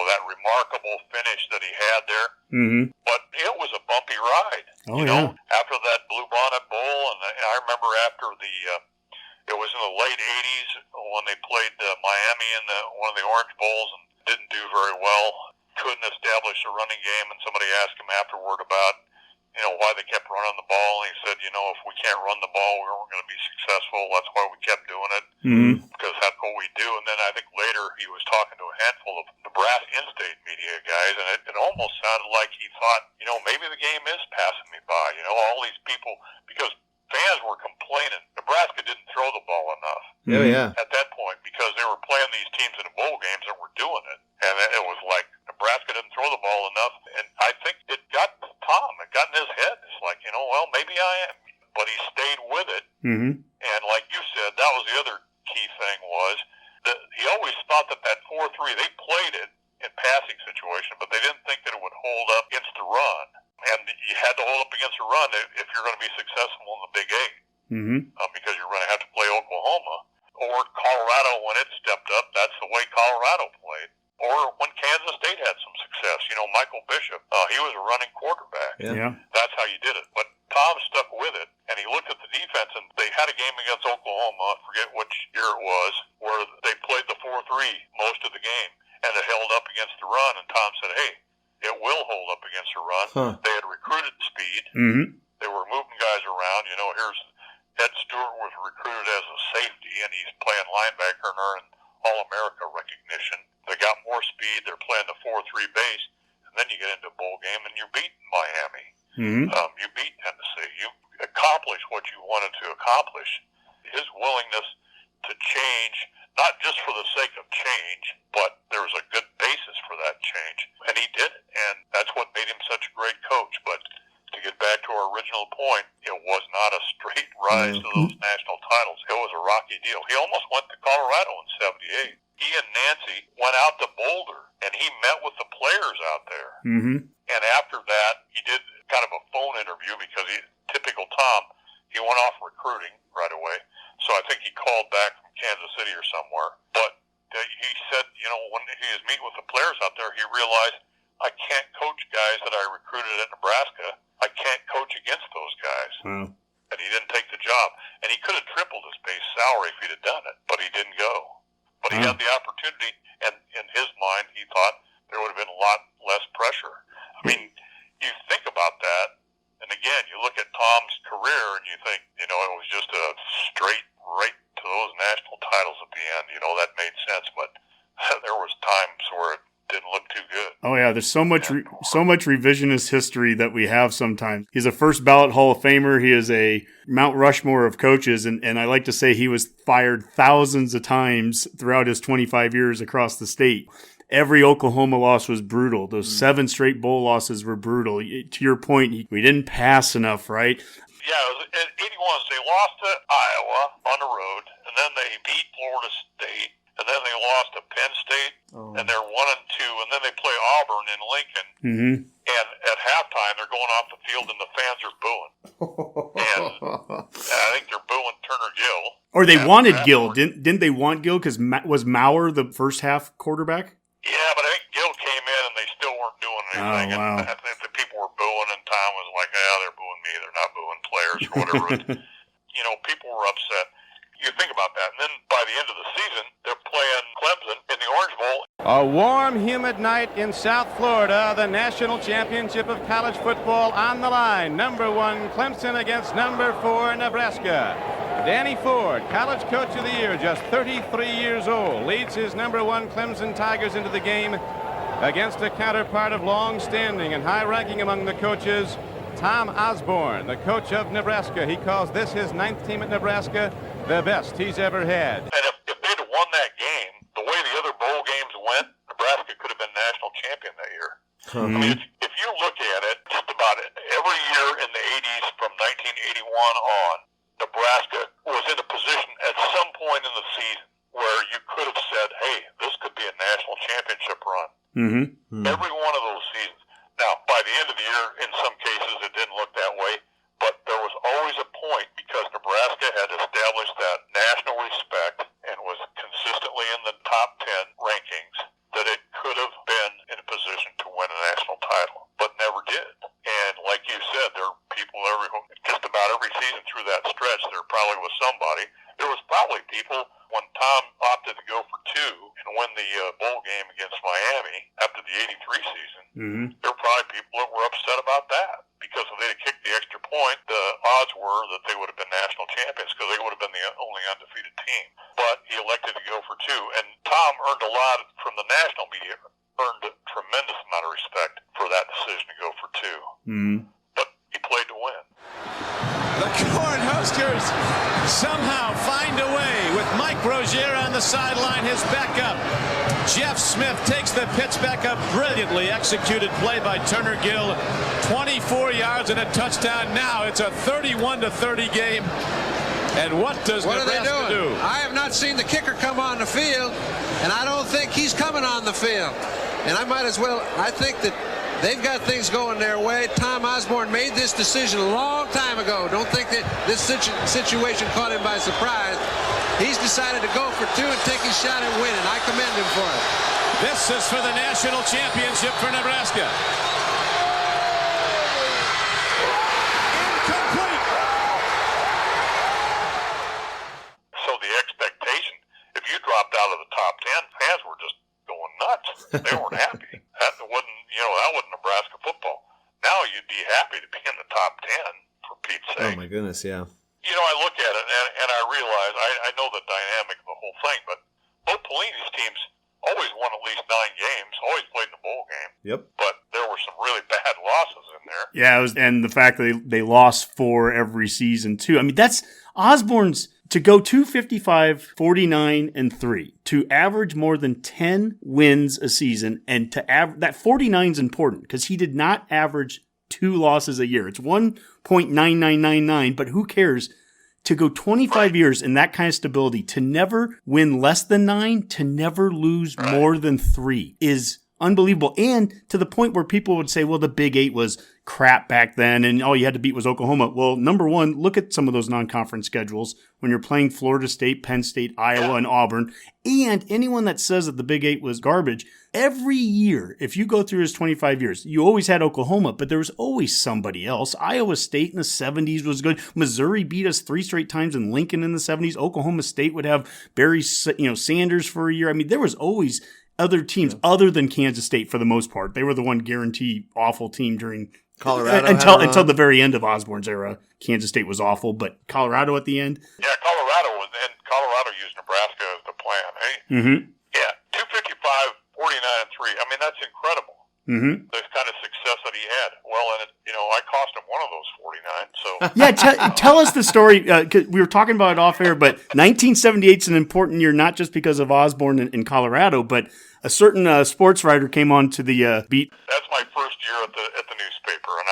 that remarkable finish that he had there. Mm-hmm. But it was a bumpy ride. After that Bluebonnet Bowl, and I remember after it was in the late 80s when they played Miami in one of the Orange Bowls and didn't do very well. Couldn't establish a running game, and somebody asked him afterward about, why they kept running the ball, and he said, if we can't run the ball, we weren't going to be successful. That's why we kept doing it, because that's what we do. And then I think later he was talking to a handful of Nebraska in-state media guys, and it almost sounded like he thought, maybe the game is passing me by. All these people, because fans were complaining. Nebraska didn't throw the ball enough. Oh, yeah. At that point, because they were playing these teams in the bowl games that were doing it. And it was like, Nebraska didn't throw the ball enough. And I think it got Tom. It got in his head. It's like, well, maybe I am. But he stayed with it. Mm-hmm. And like you said, that was the other key thing was that he always thought that 4-3, they played it in passing situation, but they didn't think that it would hold up against the run. And you had to hold up against the run if you're going to be successful in the Big 8. Mm-hmm. Because you're going to have to play Oklahoma. Or Colorado, when it stepped up, that's the way Colorado played. Or when Kansas State had some success. Michael Bishop, he was a running quarterback. Yeah. That's how you did it. But Tom stuck with it, and he looked at the defense, and they had a game against Oklahoma, I forget which year it was, where they played the 4-3 most of the game, and it held up against the run, and Tom said, hey, it will hold up against the run. Huh. They had recruited speed. Mm-hmm. They were moving guys around. Here's Ed Stewart was recruited as a safety, and he's playing linebacker and earning All-America recognition. They got more speed. They're playing the 4-3 base, and then you get into a bowl game, and you're beating Miami. Mm-hmm. You beat Tennessee. You accomplish what you wanted to accomplish. His willingness to change, not just for the sake of change, but there was a good basis for that change. And he did it, and that's what made him such a great coach. But to get back to our original point, it was not a straight rise to those national titles. It was a rocky deal. He almost went to Colorado in 78. He and Nancy went out to Boulder, and he met with the players out there. Mm-hmm. And after that, he did kind of a phone interview because typical Tom, he went off recruiting right away. So I think he called back from Kansas City or somewhere. But he said, when he was meeting with the players out there, he realized, I can't coach guys that I recruited at Nebraska. I can't coach against those guys. Wow. And he didn't take the job. And he could have tripled his base salary if he'd have done it, but he didn't go. But he had the opportunity, and in his mind, he thought there would have been a lot less pressure. I mean, you think about that, and again, you look at Tom's career, and you think, it was just a straight right to those national titles at the end. That made sense, but there was times where it didn't look too good. Oh yeah, there's so much revisionist history that we have sometimes. He's a first ballot Hall of Famer. He is a Mount Rushmore of coaches, and I like to say he was fired thousands of times throughout his 25 years across the state. Every Oklahoma loss was brutal. Those 7 straight bowl losses were brutal. To your point, we didn't pass enough, right? Yeah, it was at 81. They lost to Iowa on the road, and then they beat Florida State. And then they lost to Penn State, and they're 1-2, and then they play Auburn in Lincoln. Mm-hmm. And at halftime, they're going off the field, and the fans are booing. And I think they're booing Turner Gill. Or they wanted Gill. Didn't they want Gill? Because was Maurer the first half quarterback? Yeah, but I think Gill came in, and they still weren't doing anything. Oh, wow. And I think the people were booing, and Tom was like, they're booing me. They're not booing players or whatever. People were upset. then by the end of the season, they're playing Clemson in the Orange Bowl. A warm, humid night in South Florida. The national championship of college football on the line. Number 1, Clemson against number 4, Nebraska. Danny Ford, college coach of the year, just 33 years old, leads his number 1 Clemson Tigers into the game against a counterpart of long standing and high ranking among the coaches, Tom Osborne, the coach of Nebraska. He calls this his 9th team at Nebraska, the best he's ever had. And if they'd have won that game, the way the other bowl games went, Nebraska could have been national champion that year. I mean, if you look at it, just about every year in the 80s from 1981 on, Nebraska was in a position at some point in the season where you could have said, hey, this could be a national championship run. Every one of those seasons. Now, by the end of the year, in some cases, it didn't look that way, but there was always a point because Nebraska had established that national respect and was consistently in the top 10 rankings that it could have been in a position to win a national title, but never did. And like you said, there are people just about every season through that stretch, there probably was somebody. There was probably people when Tom opted to go for 2 and win the bowl game against Miami after the 83 season. There were probably people that were upset about that because if they had kicked the extra point, the odds were that they would have been national champions because they would have been the only undefeated team. But he elected to go for 2, and Tom earned a lot from the national media, earned a tremendous amount of respect for that decision to go for 2. But he played to win. The Cornhuskers somehow find a way with Mike Rozier on the sideline, his backup. Jeff Smith takes the pitch back up. Brilliantly executed play by Turner Gill. 24 yards and a touchdown. Now it's a 31-30 game. And what does Nebraska do? I have not seen the kicker come on the field, and I don't think he's coming on the field. And I think that they've got things going their way. Tom Osborne made this decision a long time ago. Don't think that this situation caught him by surprise. He's decided to go for 2 and take his shot at winning. I commend him for it. This is for the national championship for Nebraska. Incomplete. So the expectation, if you dropped out of the top 10, fans were just going nuts. They weren't happy. That wasn't Nebraska football. Now you'd be happy to be in the top 10, for Pete's sake. Oh, my goodness, yeah. I look at it and I realize, I know the dynamic of the whole thing, but both Pelini's teams always won at least 9 games, always played in the bowl game. Yep. But there were some really bad losses in there. Yeah, and the fact that they lost 4 every season, too. I mean, that's Osborne's. To go 255, 49, and 3, to average more than 10 wins a season, and to average that 49 is important because he did not average 2 losses a year. It's 1.9999, but who cares? To go 25 years in that kind of stability, to never win less than 9, to never lose more than 3 is unbelievable. And to the point where people would say, well, the Big 8 was crap back then and all you had to beat was Oklahoma. Well, number one, look at some of those non-conference schedules when you're playing Florida State, Penn State, Iowa, and Auburn. And anyone that says that the Big 8 was garbage, every year, if you go through his 25 years, you always had Oklahoma, but there was always somebody else. Iowa State in the 70s was good. Missouri beat us 3 straight times in Lincoln in the 70s. Oklahoma State would have Barry Sanders for a year. I mean, there was always other teams other than Kansas State for the most part. They were the one guarantee awful team during Colorado until the very end of Osborne's era. Kansas State was awful, but Colorado at the end. Yeah, Colorado used Nebraska as the plan. Hey, yeah, 255, 49, and 3. I mean, that's incredible. The kind of success that he had. Well, and I cost him one of those 49. So yeah, tell us the story. 'Cause we were talking about it off air, but 1978 is an important year, not just because of Osborne in Colorado, but a certain sports writer came on to the beat. That's my first year at the newspaper, and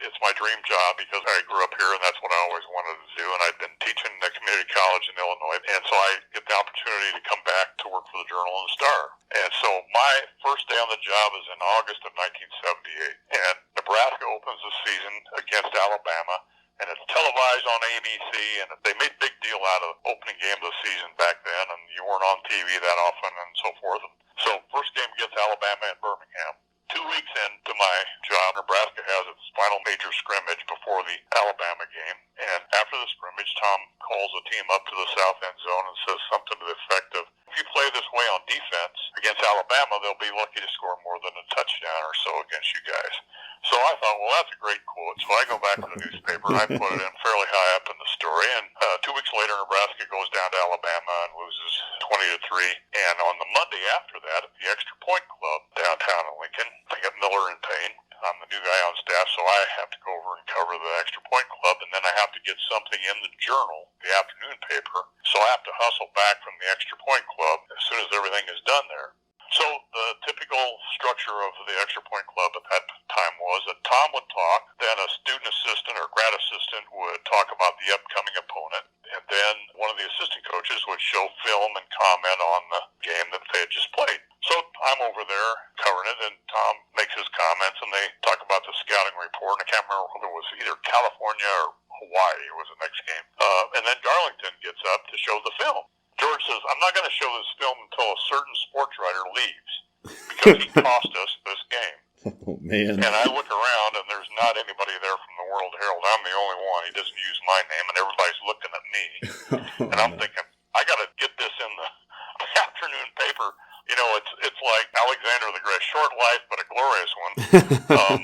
it's my dream job because I grew up here, and that's what I always wanted to do. And I'd been teaching at community college in Illinois, and so I get the opportunity to come back to work for the Journal and the Star. And so my first day on the job is in August of 1978, and Nebraska opens the season against Alabama, and it's televised on ABC, and they made a big deal out of opening game of the season back then, and you weren't on TV that often and so forth. And so first game against Alabama in Birmingham. 2 weeks into my job, Nebraska has its final major scrimmage before the Alabama game. And after the scrimmage, Tom calls the team up to the south end zone and says something to the effect of, if you play this way on defense against Alabama, they'll be lucky to score more than a touchdown or so against you guys. So I thought, well, that's a great quote. So I go back to the newspaper. I put it in fairly high up in the story. And 2 weeks later, Nebraska goes down to Alabama and loses 20-3. And on the Monday after that, at the Extra Point Club downtown in Lincoln, I got Miller in Payne. I'm the new guy on staff, so I have to go over and cover the Extra Point Club, and then I have to get something in the Journal, the afternoon paper. So I have to hustle back from the Extra Point Club as soon as everything is done there. So the typical structure of the Extra Point Club at that time was that Tom would talk, then a student assistant or grad assistant would talk about the upcoming opponent, and then one of the assistant coaches would show film and comment on the game that they had just played. So I'm over there covering it, and Tom makes his comments, and they talk about the scouting report, and I can't remember whether it was either California or Hawaii was the next game. And then Darlington gets up to show the film. George says, I'm not going to show this film until a certain sports writer leaves, because he cost us this game. Oh, man. And I look around, and there's not anybody there from the World Herald. I'm the only one. He doesn't use my name, and everybody's looking at me. And I'm thinking, I got to get this in the afternoon paper. You know, it's like Alexander the Great, short life, but a glorious one.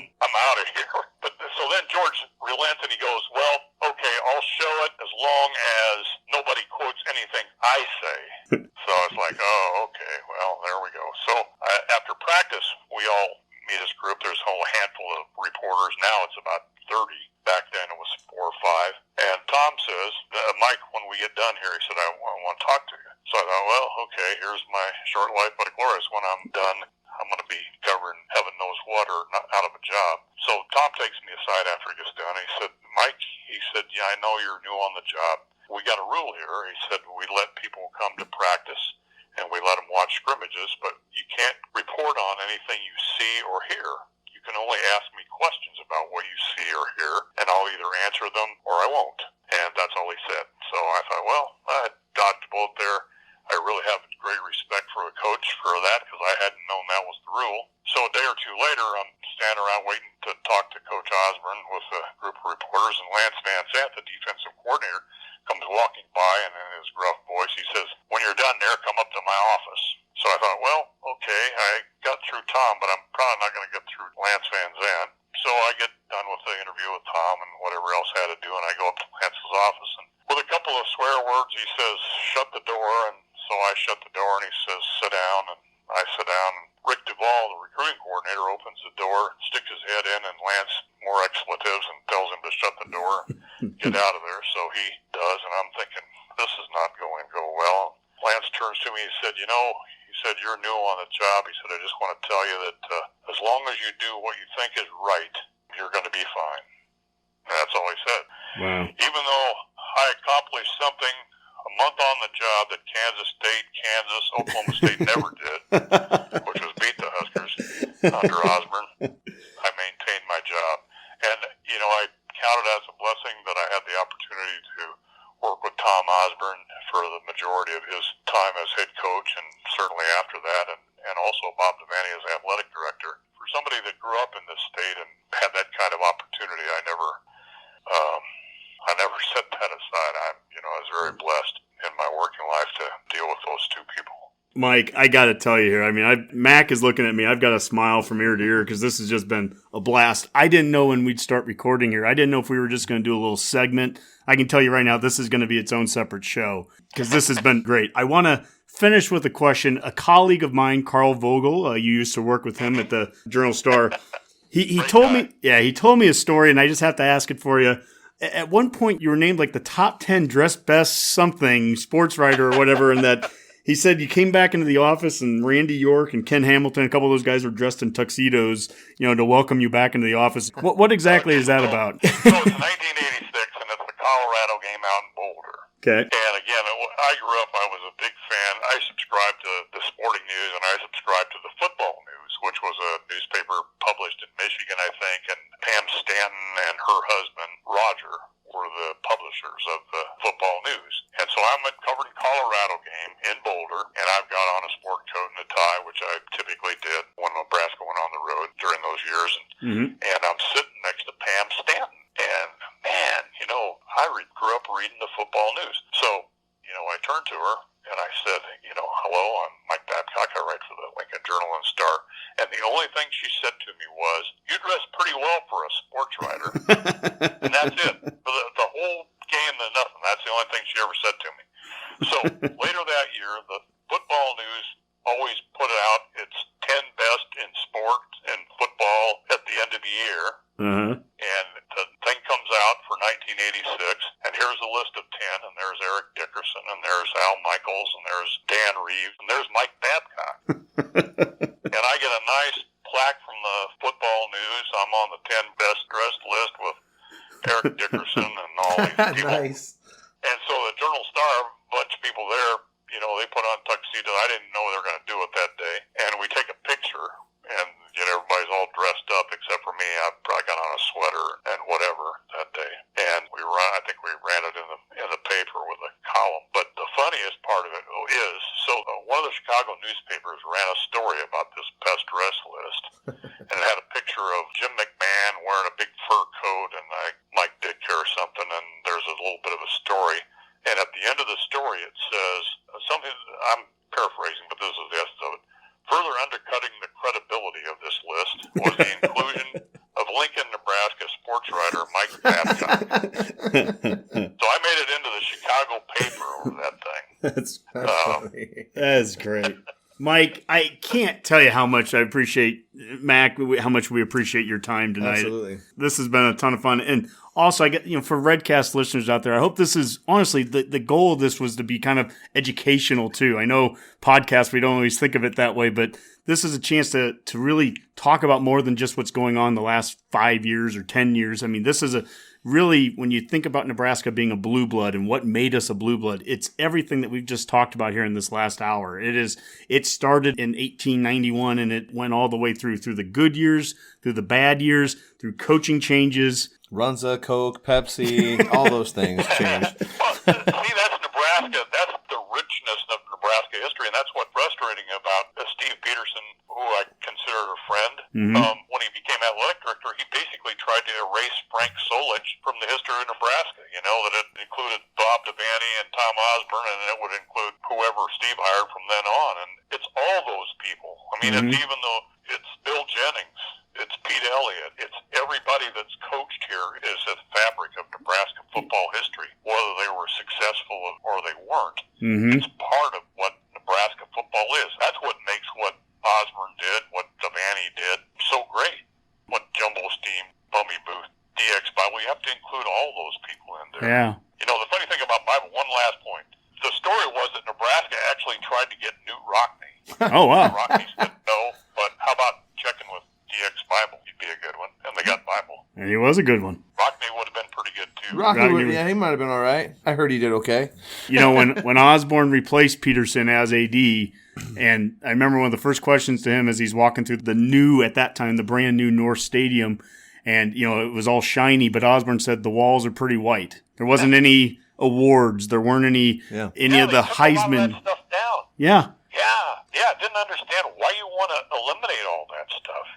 I'm out of here. But so then George relents, and he goes, well, okay, I'll show it as long as nobody quotes anything I say. So it's like, oh, okay, well, there we go. So after practice, we all meet as a group. There's a whole handful of reporters. Now it's about 30. Back then it was 4 or 5. And Tom says, Mike, when we get done here, he said, I want to talk to you. So I thought, well, okay, here's my short life but a glorious. When I'm done, I'm going to be covering heaven knows what or not out of a job. So Tom takes me aside after he gets done. He said, Mike, he said, yeah, I know you're new on the job. We got a rule here. He said, we let people come to practice and we let them watch scrimmages, but you can't report on anything you see or hear. You can only ask me questions about what you see or hear, and I'll either answer them or I won't. And that's all he said. So I thought, well, I dodged a bullet there. I really have great respect for a coach for that, because I hadn't known that was the rule. So a day or two later, I'm standing around waiting to talk to Coach Osborne with a group of reporters, and Lance Van Zandt, the defensive coordinator, comes walking by, and in his gruff voice, he says, when you're done there, come up to my office. So I thought, well, okay, I got through Tom, but I'm probably not going to get through Lance Van Zandt. So I get done with the interview with Tom and whatever else I had to do, and I go up to Lance's office, and with a couple of swear words, he says, shut the door, and so I shut the door, and he says, sit down, and I sit down, and Rick Duvall, the recruiting coordinator, opens the door, sticks his head in, and Lance more expletives and tells him to shut the door, get out of there. So he does, and I'm thinking, this is not going to go well. Lance turns to me, he said, you know, he said, you're new on the job. He said, I just want to tell you that as long as you do what you think is right, you're going to be fine. And that's all he said. Wow. Even though I accomplished something a month on the job that Kansas State, Kansas, Oklahoma State never did, which was beat the Huskers under Osborne, I maintained my job. And, you know, I count it as a blessing that I had the opportunity to work with Tom Osborne for the majority of his time as head coach, and certainly after that, and also Bob Devaney as athletic director. For somebody that grew up in this state and had that kind of opportunity, I never set that aside. I was very blessed in my working life to deal with those two people. Mike, I got to tell you here, I mean, Mac is looking at me. I've got a smile from ear to ear because this has just been a blast. I didn't know when we'd start recording here. I didn't know if we were just going to do a little segment. I can tell you right now, this is going to be its own separate show because this has been great. I want to finish with a question. A colleague of mine, Carl Vogel, you used to work with him at the Journal-Star. He told me a story, and I just have to ask it for you. At one point, you were named like the top 10 dressed best something sports writer or whatever, and that he said you came back into the office and Randy York and Ken Hamilton, a couple of those guys were dressed in tuxedos, to welcome you back into the office. What exactly is that about? So it's 1986, and it's the Colorado game out in Boulder. Okay. And again, I grew up, I was a big fan. I subscribed to the sporting news, and I subscribed to the football news, which was a newspaper published in Michigan, I think, and Pam Stanton and her husband, Roger, were the publishers of the football news. And so I'm covering Colorado game in Boulder, and I've got on a sport coat and a tie, which I typically did when Nebraska went on the road during those years. And I'm sitting next to Pam Stanton. And, man, grew up reading the football news. So, I turned to her and I said, hello, I'm Mike Babcock. I write for the Lincoln Journal and Star. And the only thing she said to me was, you dress pretty well for a sports writer. And that's it. For the whole game to nothing. That's the only thing she ever said to me. So later that year, the football news always put out its 10 best in sports and football at the end of the year. Uh-huh. And the thing comes out for 1986, and here's a list of 10, and there's Eric Dickerson, and there's Al Michaels, and there's Dan Reeves, and there's Mike Babcock. And I get a nice plaque from the football news. I'm on the 10 best dressed list with Eric Dickerson and all these people. Nice. And so the Journal-Star, a bunch of people there, they put on tuxedos. I didn't know they were going to do it that day. And we take a picture, and everybody's all dressed up except for me. I probably got on a sweater and whatever that day. And I think we ran it in the paper with a column. But the funniest part of it is, one of the Chicago newspapers ran a story about this best dress list. And it had a picture of Jim McMahon wearing a big fur coat and Mike Ditka or something. And there's a little bit of a story. And at the end of the story, it says something, I'm paraphrasing, but this is the essence of it. Further undercutting the credibility of this list was the inclusion of Lincoln, Nebraska sports writer Mike Babcock. So I made it into the Chicago paper over that thing. That's funny. That's great. Mike, I can't tell you how much I appreciate, Mac, how much we appreciate your time tonight. Absolutely. This has been a ton of fun. And also, I get, for Redcast listeners out there, I hope this is, honestly, the goal of this was to be kind of educational too. I know podcasts, we don't always think of it that way, but this is a chance to really talk about more than just what's going on the last 5 years or 10 years. I mean, this is really, when you think about Nebraska being a blue blood and what made us a blue blood, it's everything that we've just talked about here in this last hour. It started in 1891 and it went all the way through the good years, through the bad years, through coaching changes. Runza, Coke, Pepsi, all those things changed. Well, see, that's Nebraska. That's the richness of Nebraska history, and that's what's frustrating about Steve Peterson, who I consider a friend. Mm-hmm. When he became athletic director, he basically tried to erase Frank Solich from the history of Nebraska. That it included Bob Devaney and Tom Osborne, and it would include whoever Steve hired from then on. And it's all those people. I mean, Mm-hmm. it's even though it's Bill Jennings, it's Pete Elliott, it's everybody that's coached here is a fabric of Nebraska football history, whether they were successful or they weren't. Mm-hmm. It's part of what Nebraska football is. That's what makes what Osborne did, what Devaney did, so great. What Jumbo Steam, Bummy Booth, DX Bible, you have to include all those people in there. Yeah. The funny thing about Bible, one last point. The story was that Nebraska actually tried to get Newt Rockne. Oh, wow. Rockne said no, but how about checking with DX Bible? He'd be a good one. And they got Bible. And he was a good one. Rockne would have been pretty good, too. Rockne, he might have been all right. I heard he did okay. When Osborne replaced Peterson as AD, and I remember one of the first questions to him as he's walking through at that time, the brand new North Stadium, and, it was all shiny, but Osborne said the walls are pretty white. There wasn't any awards. There weren't any of the Heisman. That stuff down. Yeah. Yeah, I didn't understand why you want to eliminate all that stuff.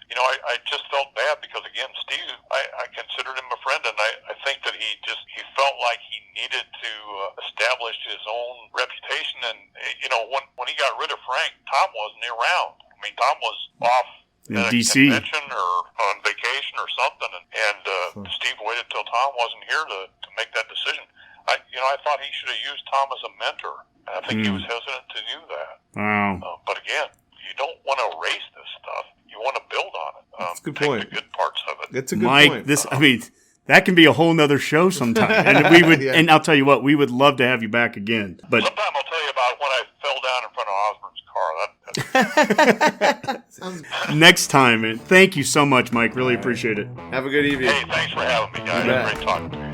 I just felt bad because, again, Steve, I considered him a friend, and I think that he felt like he needed to establish his own reputation. And, when he got rid of Frank, Tom wasn't around. I mean, Tom was off in at a D.C. convention or on vacation or something, and Steve waited till Tom wasn't here to make that decision. I thought he should have used Tom as a mentor, and I think he was hesitant to do that. Wow. But again, you don't want to erase this stuff. You want to build on it. That's a good take point. the good parts of it. That's a good Mike, point. that can be a whole nother show sometime. And we would, and I'll tell you what, we would love to have you back again. But sometime I'll tell you about when I fell down in front of Osborne's car. Next time, and thank you so much, Mike. Really appreciate it. Have a good evening. Hey, thanks for having me, guys. Great talking to you.